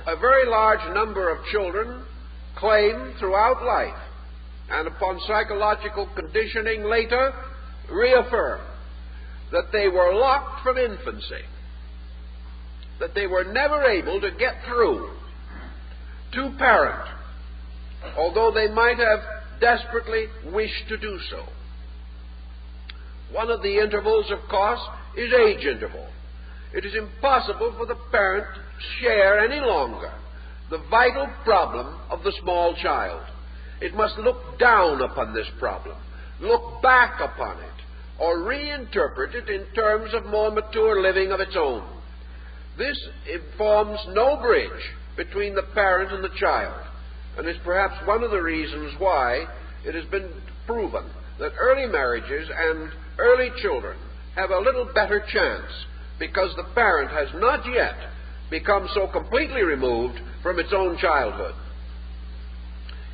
A very large number of children claim throughout life, and upon psychological conditioning later, reaffirm that they were locked from infancy, that they were never able to get through to parent, although they might have desperately wished to do so. One of the intervals, of course, is age interval. It is impossible for the parent to share any longer the vital problem of the small child. It must look down upon this problem, look back upon it, or reinterpret it in terms of more mature living of its own. This forms no bridge between the parent and the child, and is perhaps one of the reasons why it has been proven that early marriages and early children have a little better chance, because the parent has not yet become so completely removed from its own childhood.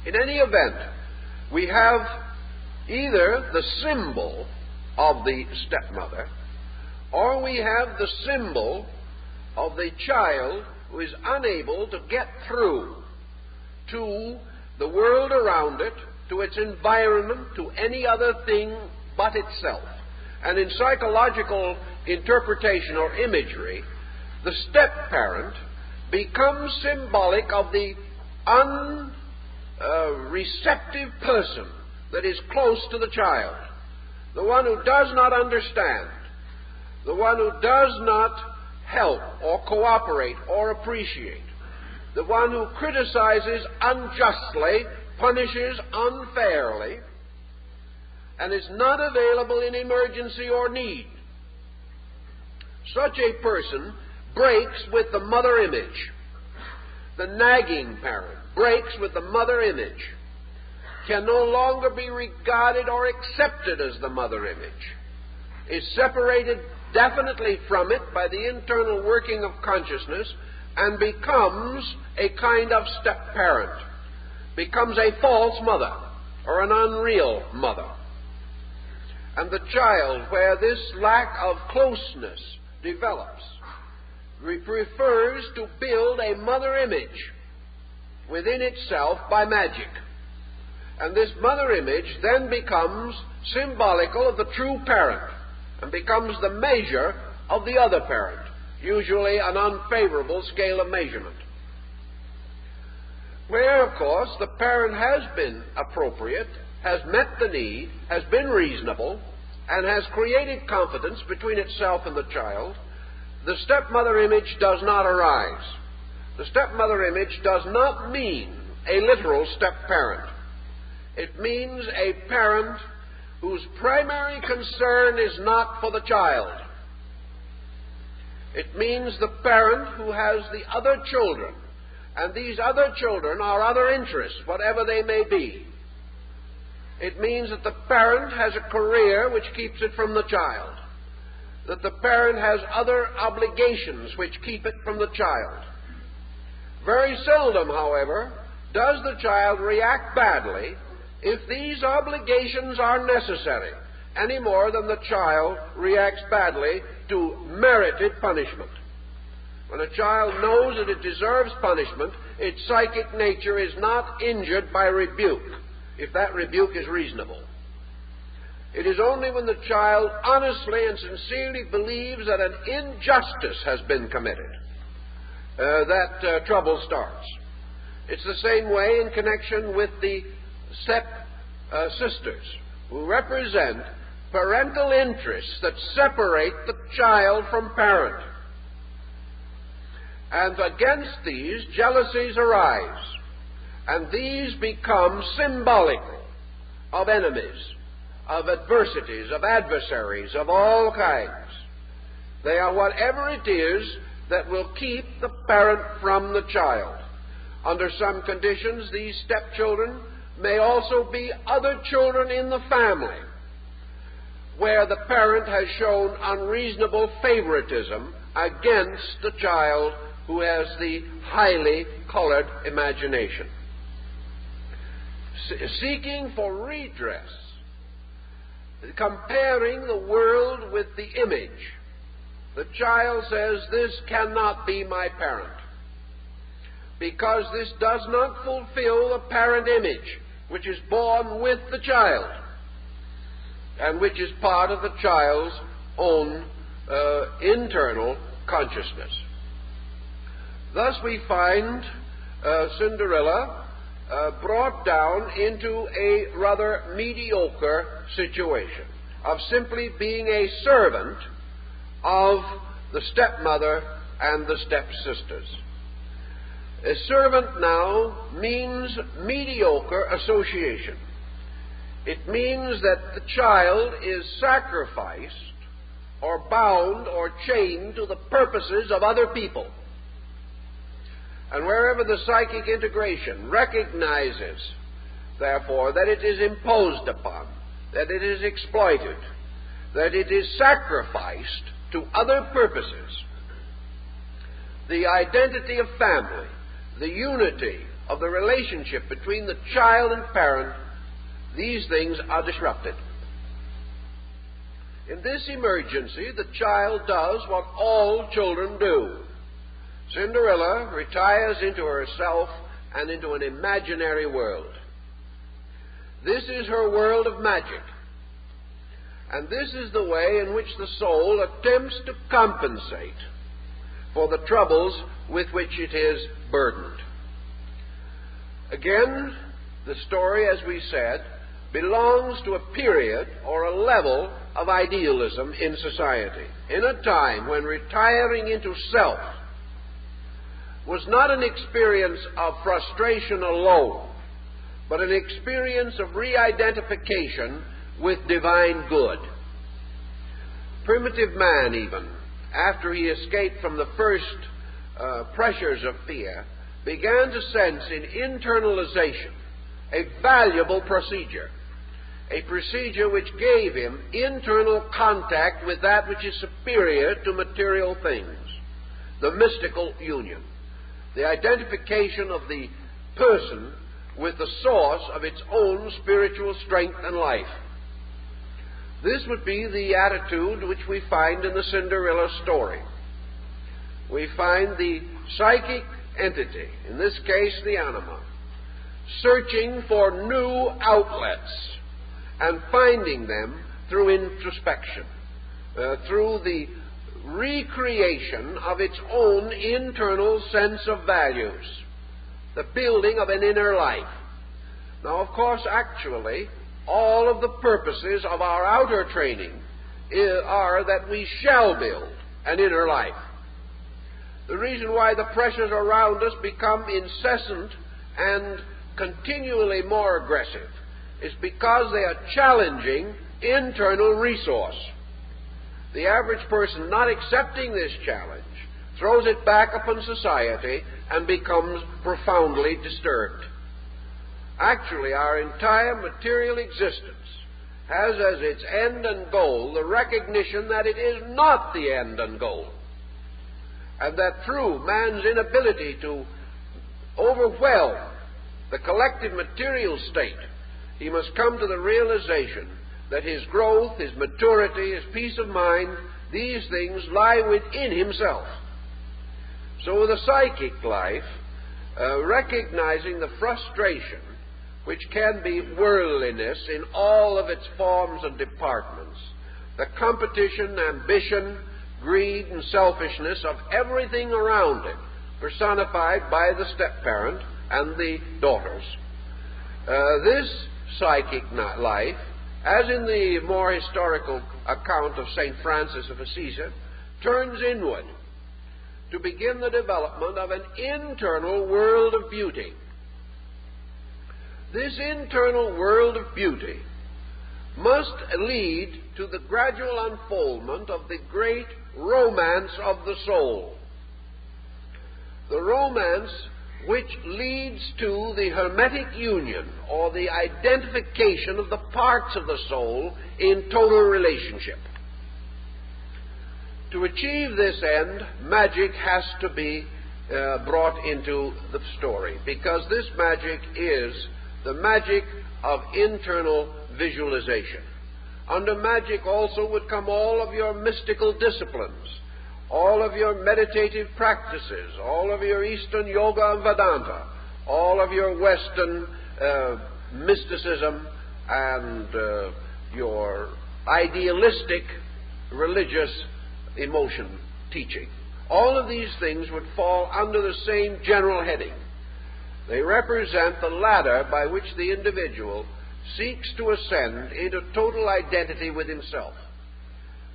In any event, we have either the symbol of the stepmother, or we have the symbol of the child who is unable to get through to the world around it, to its environment, to any other thing but itself. And in psychological interpretation or imagery, the step-parent becomes symbolic of the unreceptive person that is close to the child, the one who does not understand, the one who does not help or cooperate or appreciate, the one who criticizes unjustly, punishes unfairly, and is not available in emergency or need. Such a person breaks with the mother image. The nagging parent breaks with the mother image, can no longer be regarded or accepted as the mother image, is separated definitely from it by the internal working of consciousness, and becomes a kind of step-parent, becomes a false mother or an unreal mother. And the child, where this lack of closeness develops, prefers to build a mother image within itself by magic. And this mother image then becomes symbolical of the true parent and becomes the measure of the other parent, usually an unfavorable scale of measurement. Where, of course, the parent has been appropriate, has met the need, has been reasonable, and has created confidence between itself and the child, the stepmother image does not arise. The stepmother image does not mean a literal step-parent. It means a parent whose primary concern is not for the child. It means the parent who has the other children, and these other children are other interests, whatever they may be. It means that the parent has a career which keeps it from the child, that the parent has other obligations which keep it from the child. Very seldom, however, does the child react badly if these obligations are necessary, any more than the child reacts badly to merited punishment. When a child knows that it deserves punishment, its psychic nature is not injured by rebuke, if that rebuke is reasonable. It is only when the child honestly and sincerely believes that an injustice has been committed that trouble starts. It's the same way in connection with the step-sisters, who represent parental interests that separate the child from parent. And against these, jealousies arise, and these become symbolic of enemies, of adversities, of adversaries, of all kinds. They are whatever it is that will keep the parent from the child. Under some conditions, these stepchildren may also be other children in the family, where the parent has shown unreasonable favoritism against the child who has the highly colored imagination. Seeking for redress, comparing the world with the image. The child says, this cannot be my parent, because this does not fulfill the parent image, which is born with the child, and which is part of the child's own internal consciousness. Thus we find Cinderella brought down into a rather mediocre situation of simply being a servant of the stepmother and the stepsisters. A servant now means mediocre association. It means that the child is sacrificed or bound or chained to the purposes of other people. And wherever the psychic integration recognizes, therefore, that it is imposed upon, that it is exploited, that it is sacrificed to other purposes, the identity of family, the unity of the relationship between the child and parent, these things are disrupted. In this emergency, the child does what all children do. Cinderella retires into herself and into an imaginary world. This is her world of magic. And this is the way in which the soul attempts to compensate for the troubles with which it is burdened. Again, the story, as we said, belongs to a period or a level of idealism in society, in a time when retiring into self was not an experience of frustration alone, but an experience of re-identification with divine good. Primitive man, even, after he escaped from the first pressures of fear, began to sense in internalization a valuable procedure, a procedure which gave him internal contact with that which is superior to material things, the mystical union, the identification of the person with the source of its own spiritual strength and life. This would be the attitude which we find in the Cinderella story. We find the psychic entity, in this case the anima, searching for new outlets and finding them through introspection, through the recreation of its own internal sense of values, the building of an inner life. Now, of course, actually, all of the purposes of our outer training are that we shall build an inner life. The reason why the pressures around us become incessant and continually more aggressive is because they are challenging internal resource. The average person not accepting this challenge throws it back upon society and becomes profoundly disturbed. Actually, our entire material existence has as its end and goal the recognition that it is not the end and goal, and that through man's inability to overwhelm the collective material state, he must come to the realization that his growth, his maturity, his peace of mind, these things lie within himself. So the psychic life, recognizing the frustration which can be worldliness in all of its forms and departments, the competition, ambition, greed, and selfishness of everything around it, personified by the step-parent and the daughters. This psychic life, as in the more historical account of St. Francis of Assisi, turns inward to begin the development of an internal world of beauty. This internal world of beauty must lead to the gradual unfoldment of the great romance of the soul. The romance which leads to the hermetic union, or the identification of the parts of the soul in total relationship. To achieve this end, magic has to be brought into the story, because this magic is the magic of internal visualization. Under magic also would come all of your mystical disciplines, all of your meditative practices, all of your Eastern yoga and Vedanta, all of your Western mysticism and your idealistic religious emotion teaching. All of these things would fall under the same general heading. They represent the ladder by which the individual seeks to ascend into total identity with himself.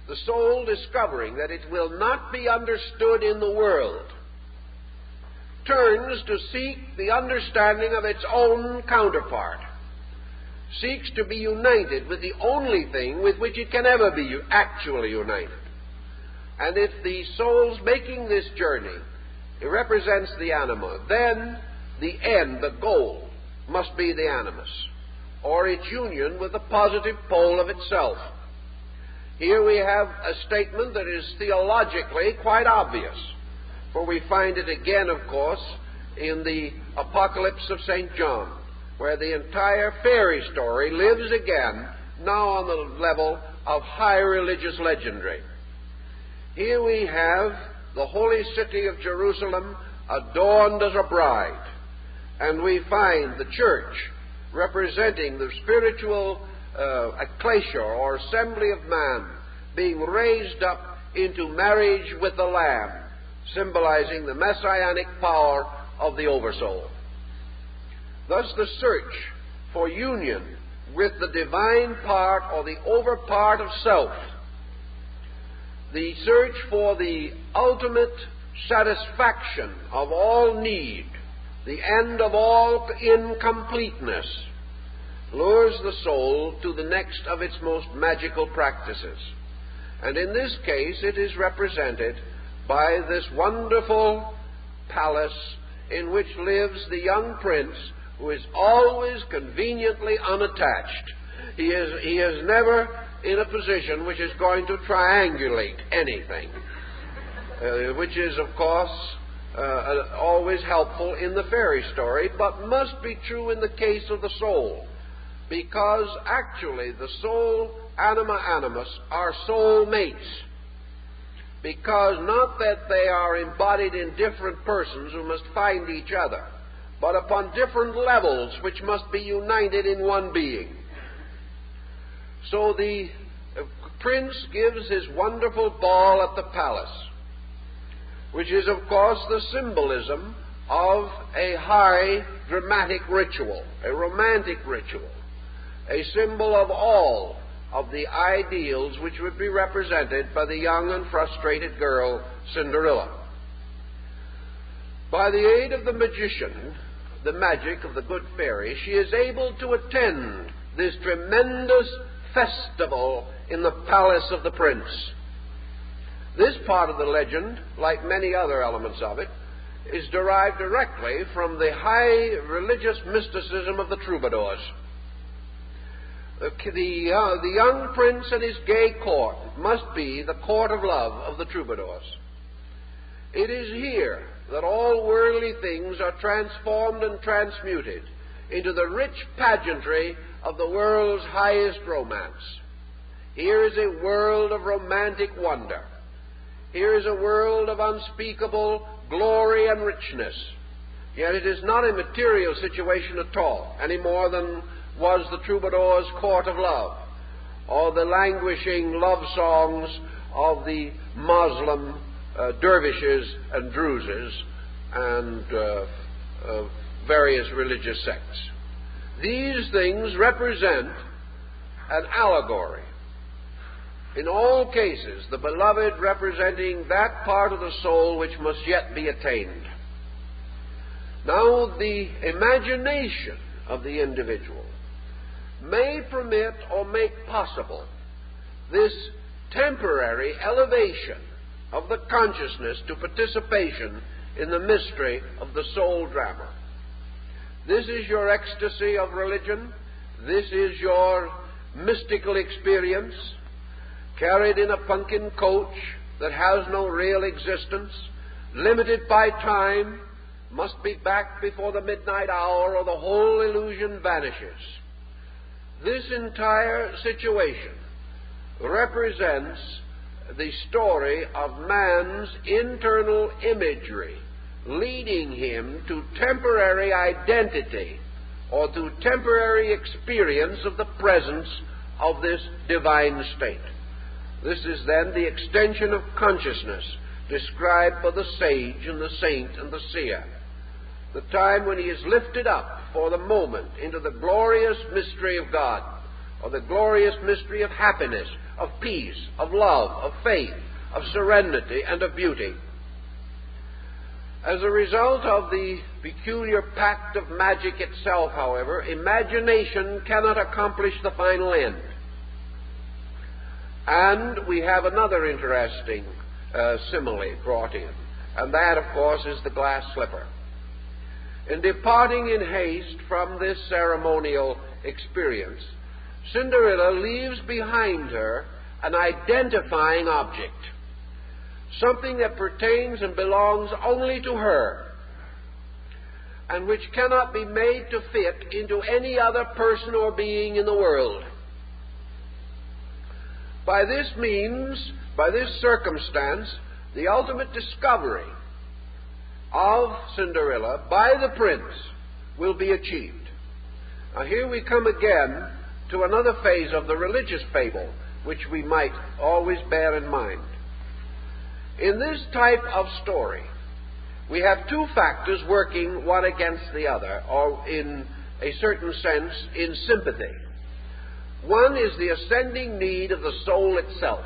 The soul, discovering that it will not be understood in the world, turns to seek the understanding of its own counterpart, seeks to be united with the only thing with which it can ever be actually united. And if the soul's making this journey, it represents the anima, then the end, the goal, must be the animus, or its union with the positive pole of itself. Here we have a statement that is theologically quite obvious, for we find it again, of course, in the Apocalypse of St. John, where the entire fairy story lives again, now on the level of high religious legendary. Here we have the holy city of Jerusalem adorned as a bride, and we find the church representing the spiritual ecclesia, or assembly of man, being raised up into marriage with the Lamb, symbolizing the messianic power of the Oversoul. Thus the search for union with the divine part, or the over part of self, the search for the ultimate satisfaction of all need, the end of all incompleteness, lures the soul to the next of its most magical practices. And in this case it is represented by this wonderful palace in which lives the young prince, who is always conveniently unattached. He is never in a position which is going to triangulate anything, which is, of course, always helpful in the fairy story, but must be true in the case of the soul, because actually the soul, anima animus, are soul mates, because not that they are embodied in different persons who must find each other, but upon different levels which must be united in one being. So the prince gives his wonderful ball at the palace, which is, of course, the symbolism of a high dramatic ritual, a romantic ritual, a symbol of all of the ideals which would be represented by the young and frustrated girl Cinderella. By the aid of the magician, the magic of the good fairy, she is able to attend this tremendous festival in the palace of the prince. This part of the legend, like many other elements of it, is derived directly from the high religious mysticism of the troubadours. The young prince and his gay court must be the court of love of the troubadours. It is here that all worldly things are transformed and transmuted into the rich pageantry of the world's highest romance. Here is a world of romantic wonder. Here is a world of unspeakable glory and richness. Yet it is not a material situation at all, any more than was the troubadour's court of love, or the languishing love songs of the Muslim dervishes and druzes and various religious sects. These things represent an allegory. In all cases, the beloved representing that part of the soul which must yet be attained. Now, the imagination of the individual may permit or make possible this temporary elevation of the consciousness to participation in the mystery of the soul drama. This is your ecstasy of religion. This is your mystical experience, carried in a pumpkin coach that has no real existence, limited by time, must be back before the midnight hour or the whole illusion vanishes. This entire situation represents the story of man's internal imagery, leading him to temporary identity or to temporary experience of the presence of this divine state. This is then the extension of consciousness described by the sage and the saint and the seer. The time when he is lifted up for the moment into the glorious mystery of God, or the glorious mystery of happiness, of peace, of love, of faith, of serenity, and of beauty. As a result of the peculiar pact of magic itself, however, imagination cannot accomplish the final end. And we have another interesting simile brought in, and that, of course, is the glass slipper. In departing in haste from this ceremonial experience, Cinderella leaves behind her an identifying object, something that pertains and belongs only to her, and which cannot be made to fit into any other person or being in the world. By this means, by this circumstance, the ultimate discovery of Cinderella by the prince will be achieved. Now here we come again to another phase of the religious fable, which we might always bear in mind. In this type of story, we have two factors working one against the other, or in a certain sense, in sympathy. One is the ascending need of the soul itself,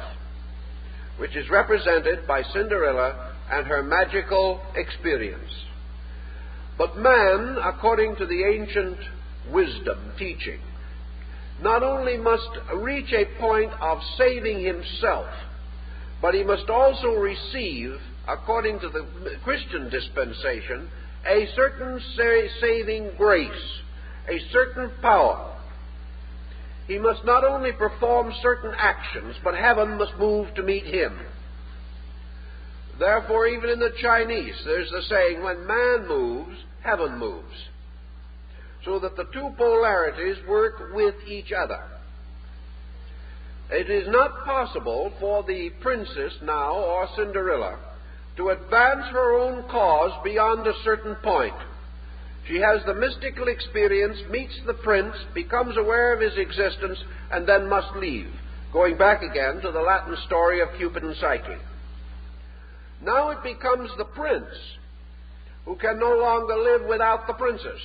which is represented by Cinderella and her magical experience. But man, according to the ancient wisdom teaching, not only must reach a point of saving himself, but he must also receive, according to the Christian dispensation, a certain saving grace, a certain power. He must not only perform certain actions, but heaven must move to meet him. Therefore, even in the Chinese, there's the saying, when man moves, heaven moves. So that the two polarities work with each other. It is not possible for the princess now, or Cinderella, to advance her own cause beyond a certain point. She has the mystical experience, meets the prince, becomes aware of his existence, and then must leave, going back again to the Latin story of Cupid and Psyche. Now it becomes the prince who can no longer live without the princess.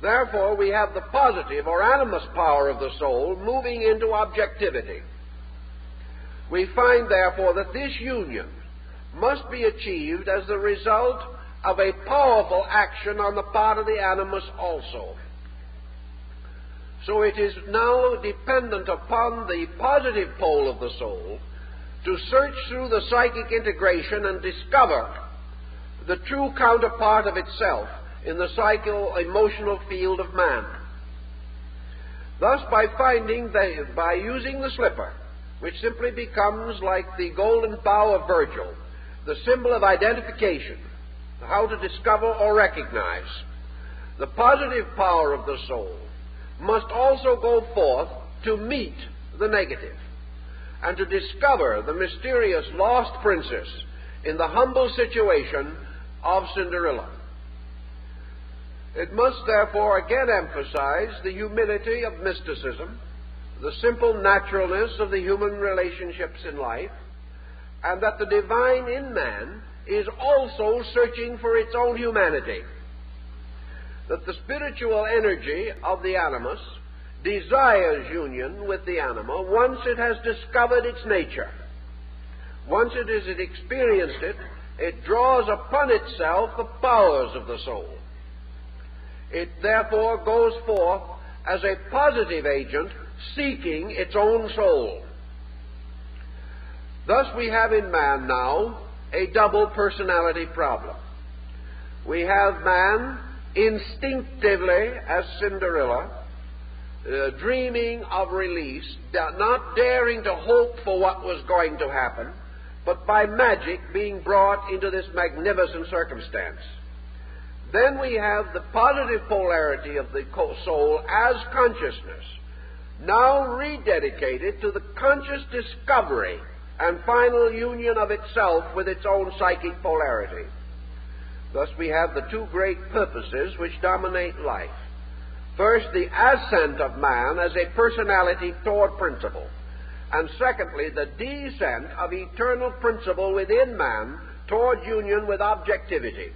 Therefore, we have the positive or animus power of the soul moving into objectivity. We find, therefore, that this union must be achieved as the result of a powerful action on the part of the animus also. So it is now dependent upon the positive pole of the soul to search through the psychic integration and discover the true counterpart of itself in the psycho-emotional field of man. Thus, by using the slipper, which simply becomes like the golden bow of Virgil, the symbol of identification, how to discover or recognize, the positive power of the soul must also go forth to meet the negative and to discover the mysterious lost princess in the humble situation of Cinderella. It must therefore again emphasize the humility of mysticism, the simple naturalness of the human relationships in life, and that the divine in man is also searching for its own humanity. That the spiritual energy of the animus desires union with the anima once it has discovered its nature. Once it has experienced it, it draws upon itself the powers of the soul. It therefore goes forth as a positive agent seeking its own soul. Thus we have in man now a double personality problem. We have man instinctively, as Cinderella, dreaming of release, not daring to hope for what was going to happen, but by magic being brought into this magnificent circumstance. Then we have the positive polarity of the soul as consciousness, now rededicated to the conscious discovery and final union of itself with its own psychic polarity. Thus we have the two great purposes which dominate life. First, the ascent of man as a personality toward principle, and secondly, the descent of eternal principle within man toward union with objectivity,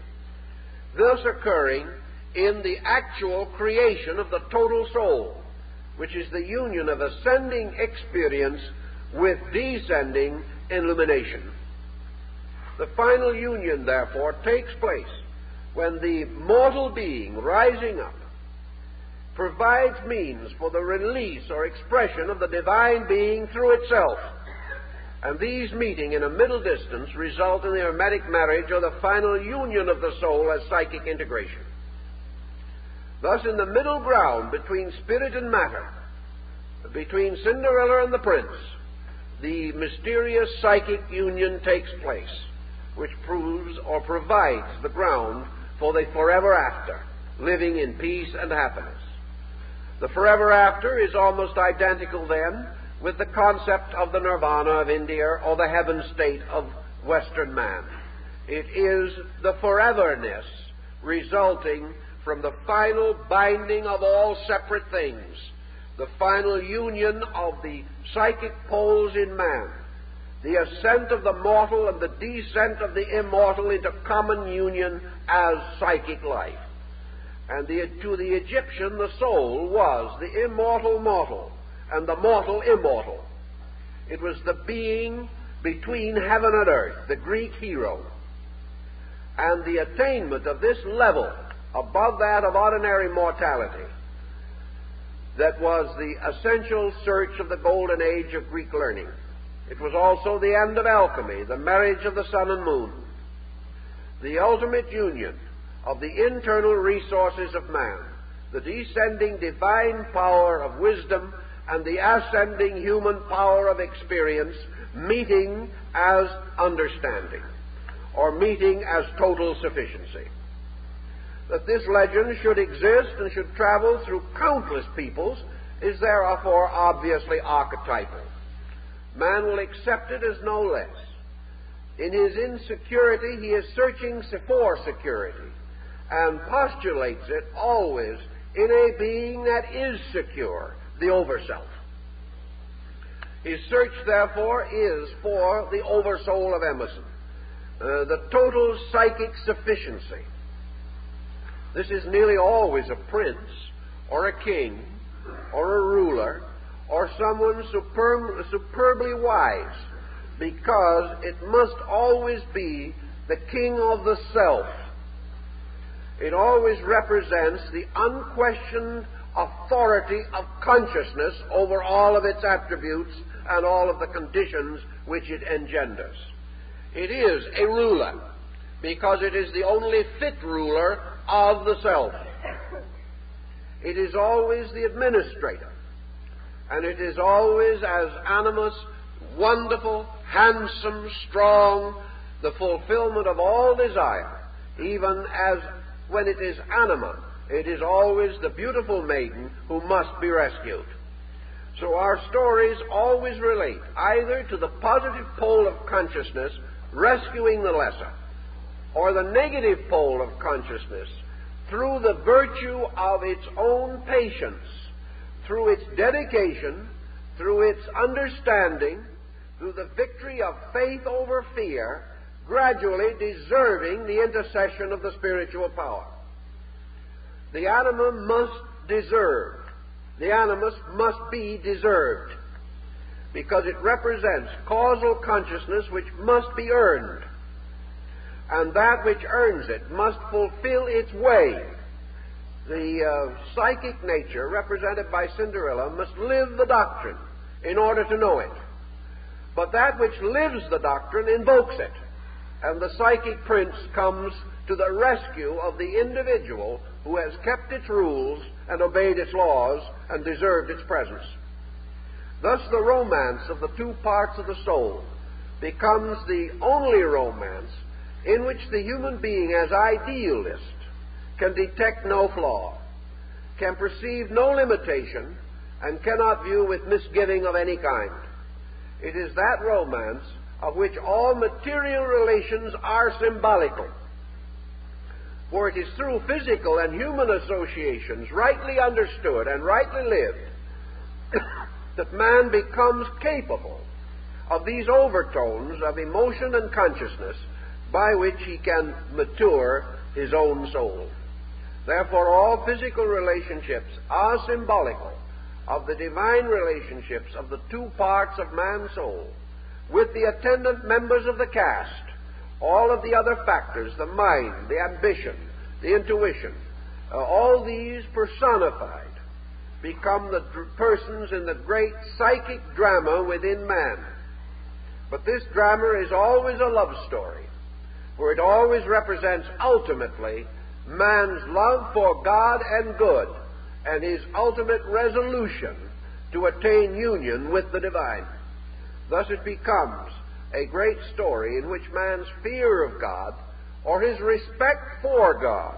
thus occurring in the actual creation of the total soul, which is the union of ascending experience with descending illumination. The final union, therefore, takes place when the mortal being rising up provides means for the release or expression of the divine being through itself, and these meeting in a middle distance result in the hermetic marriage or the final union of the soul as psychic integration. Thus, in the middle ground between spirit and matter, between Cinderella and the prince, the mysterious psychic union takes place, which proves or provides the ground for the forever after, living in peace and happiness. The forever after is almost identical then with the concept of the nirvana of India or the heaven state of Western man. It is the foreverness resulting from the final binding of all separate things, the final union of the psychic poles in man, the ascent of the mortal and the descent of the immortal into common union as psychic life. And to the Egyptian, the soul was the immortal mortal and the mortal immortal. It was the being between heaven and earth, the Greek hero. And the attainment of this level above that of ordinary mortality, that was the essential search of the golden age of Greek learning. It was also the end of alchemy, the marriage of the sun and moon, the ultimate union of the internal resources of man, the descending divine power of wisdom and the ascending human power of experience meeting as understanding, or meeting as total sufficiency. That this legend should exist and should travel through countless peoples is therefore obviously archetypal. Man will accept it as no less. In his insecurity, he is searching for security, and postulates it always in a being that is secure, the Overself. His search, therefore, is for the Oversoul of Emerson, the total psychic sufficiency. This is nearly always a prince, or a king, or a ruler, or someone superbly wise, because it must always be the king of the self. It always represents the unquestioned authority of consciousness over all of its attributes and all of the conditions which it engenders. It is a ruler, because it is the only fit ruler of the self. It is always the administrator, and it is always as animus, wonderful, handsome, strong, the fulfillment of all desire, even as when it is anima, it is always the beautiful maiden who must be rescued. So our stories always relate either to the positive pole of consciousness rescuing the lesser, or the negative pole of consciousness through the virtue of its own patience, through its dedication, through its understanding, through the victory of faith over fear, gradually deserving the intercession of the spiritual power. The anima must deserve. The animus must be deserved, because it represents causal consciousness which must be earned, and that which earns it must fulfill its way the psychic nature represented by Cinderella must live the doctrine in order to know it. But that which lives the doctrine invokes it, and the psychic prince comes to the rescue of the individual who has kept its rules and obeyed its laws and deserved its presence. Thus the romance of the two parts of the soul becomes the only romance in which the human being as idealist can detect no flaw, can perceive no limitation, and cannot view with misgiving of any kind. It is that romance of which all material relations are symbolical. For it is through physical and human associations, rightly understood and rightly lived, that man becomes capable of these overtones of emotion and consciousness by which he can mature his own soul. Therefore, all physical relationships are symbolical of the divine relationships of the two parts of man's soul, with the attendant members of the caste, all of the other factors, the mind, the ambition, the intuition, all these personified become the persons in the great psychic drama within man. But this drama is always a love story, for it always represents ultimately man's love for God and good, and his ultimate resolution to attain union with the divine. Thus it becomes a great story in which man's fear of God, or his respect for God,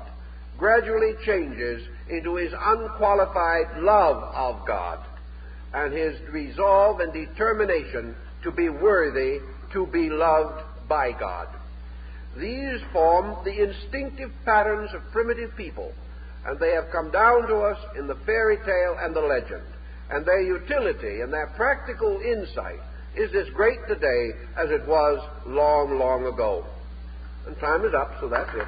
gradually changes into his unqualified love of God, and his resolve and determination to be worthy to be loved by God. These form the instinctive patterns of primitive people, and they have come down to us in the fairy tale and the legend, and their utility and their practical insight is as great today as it was long, long ago. And time is up, so that's it.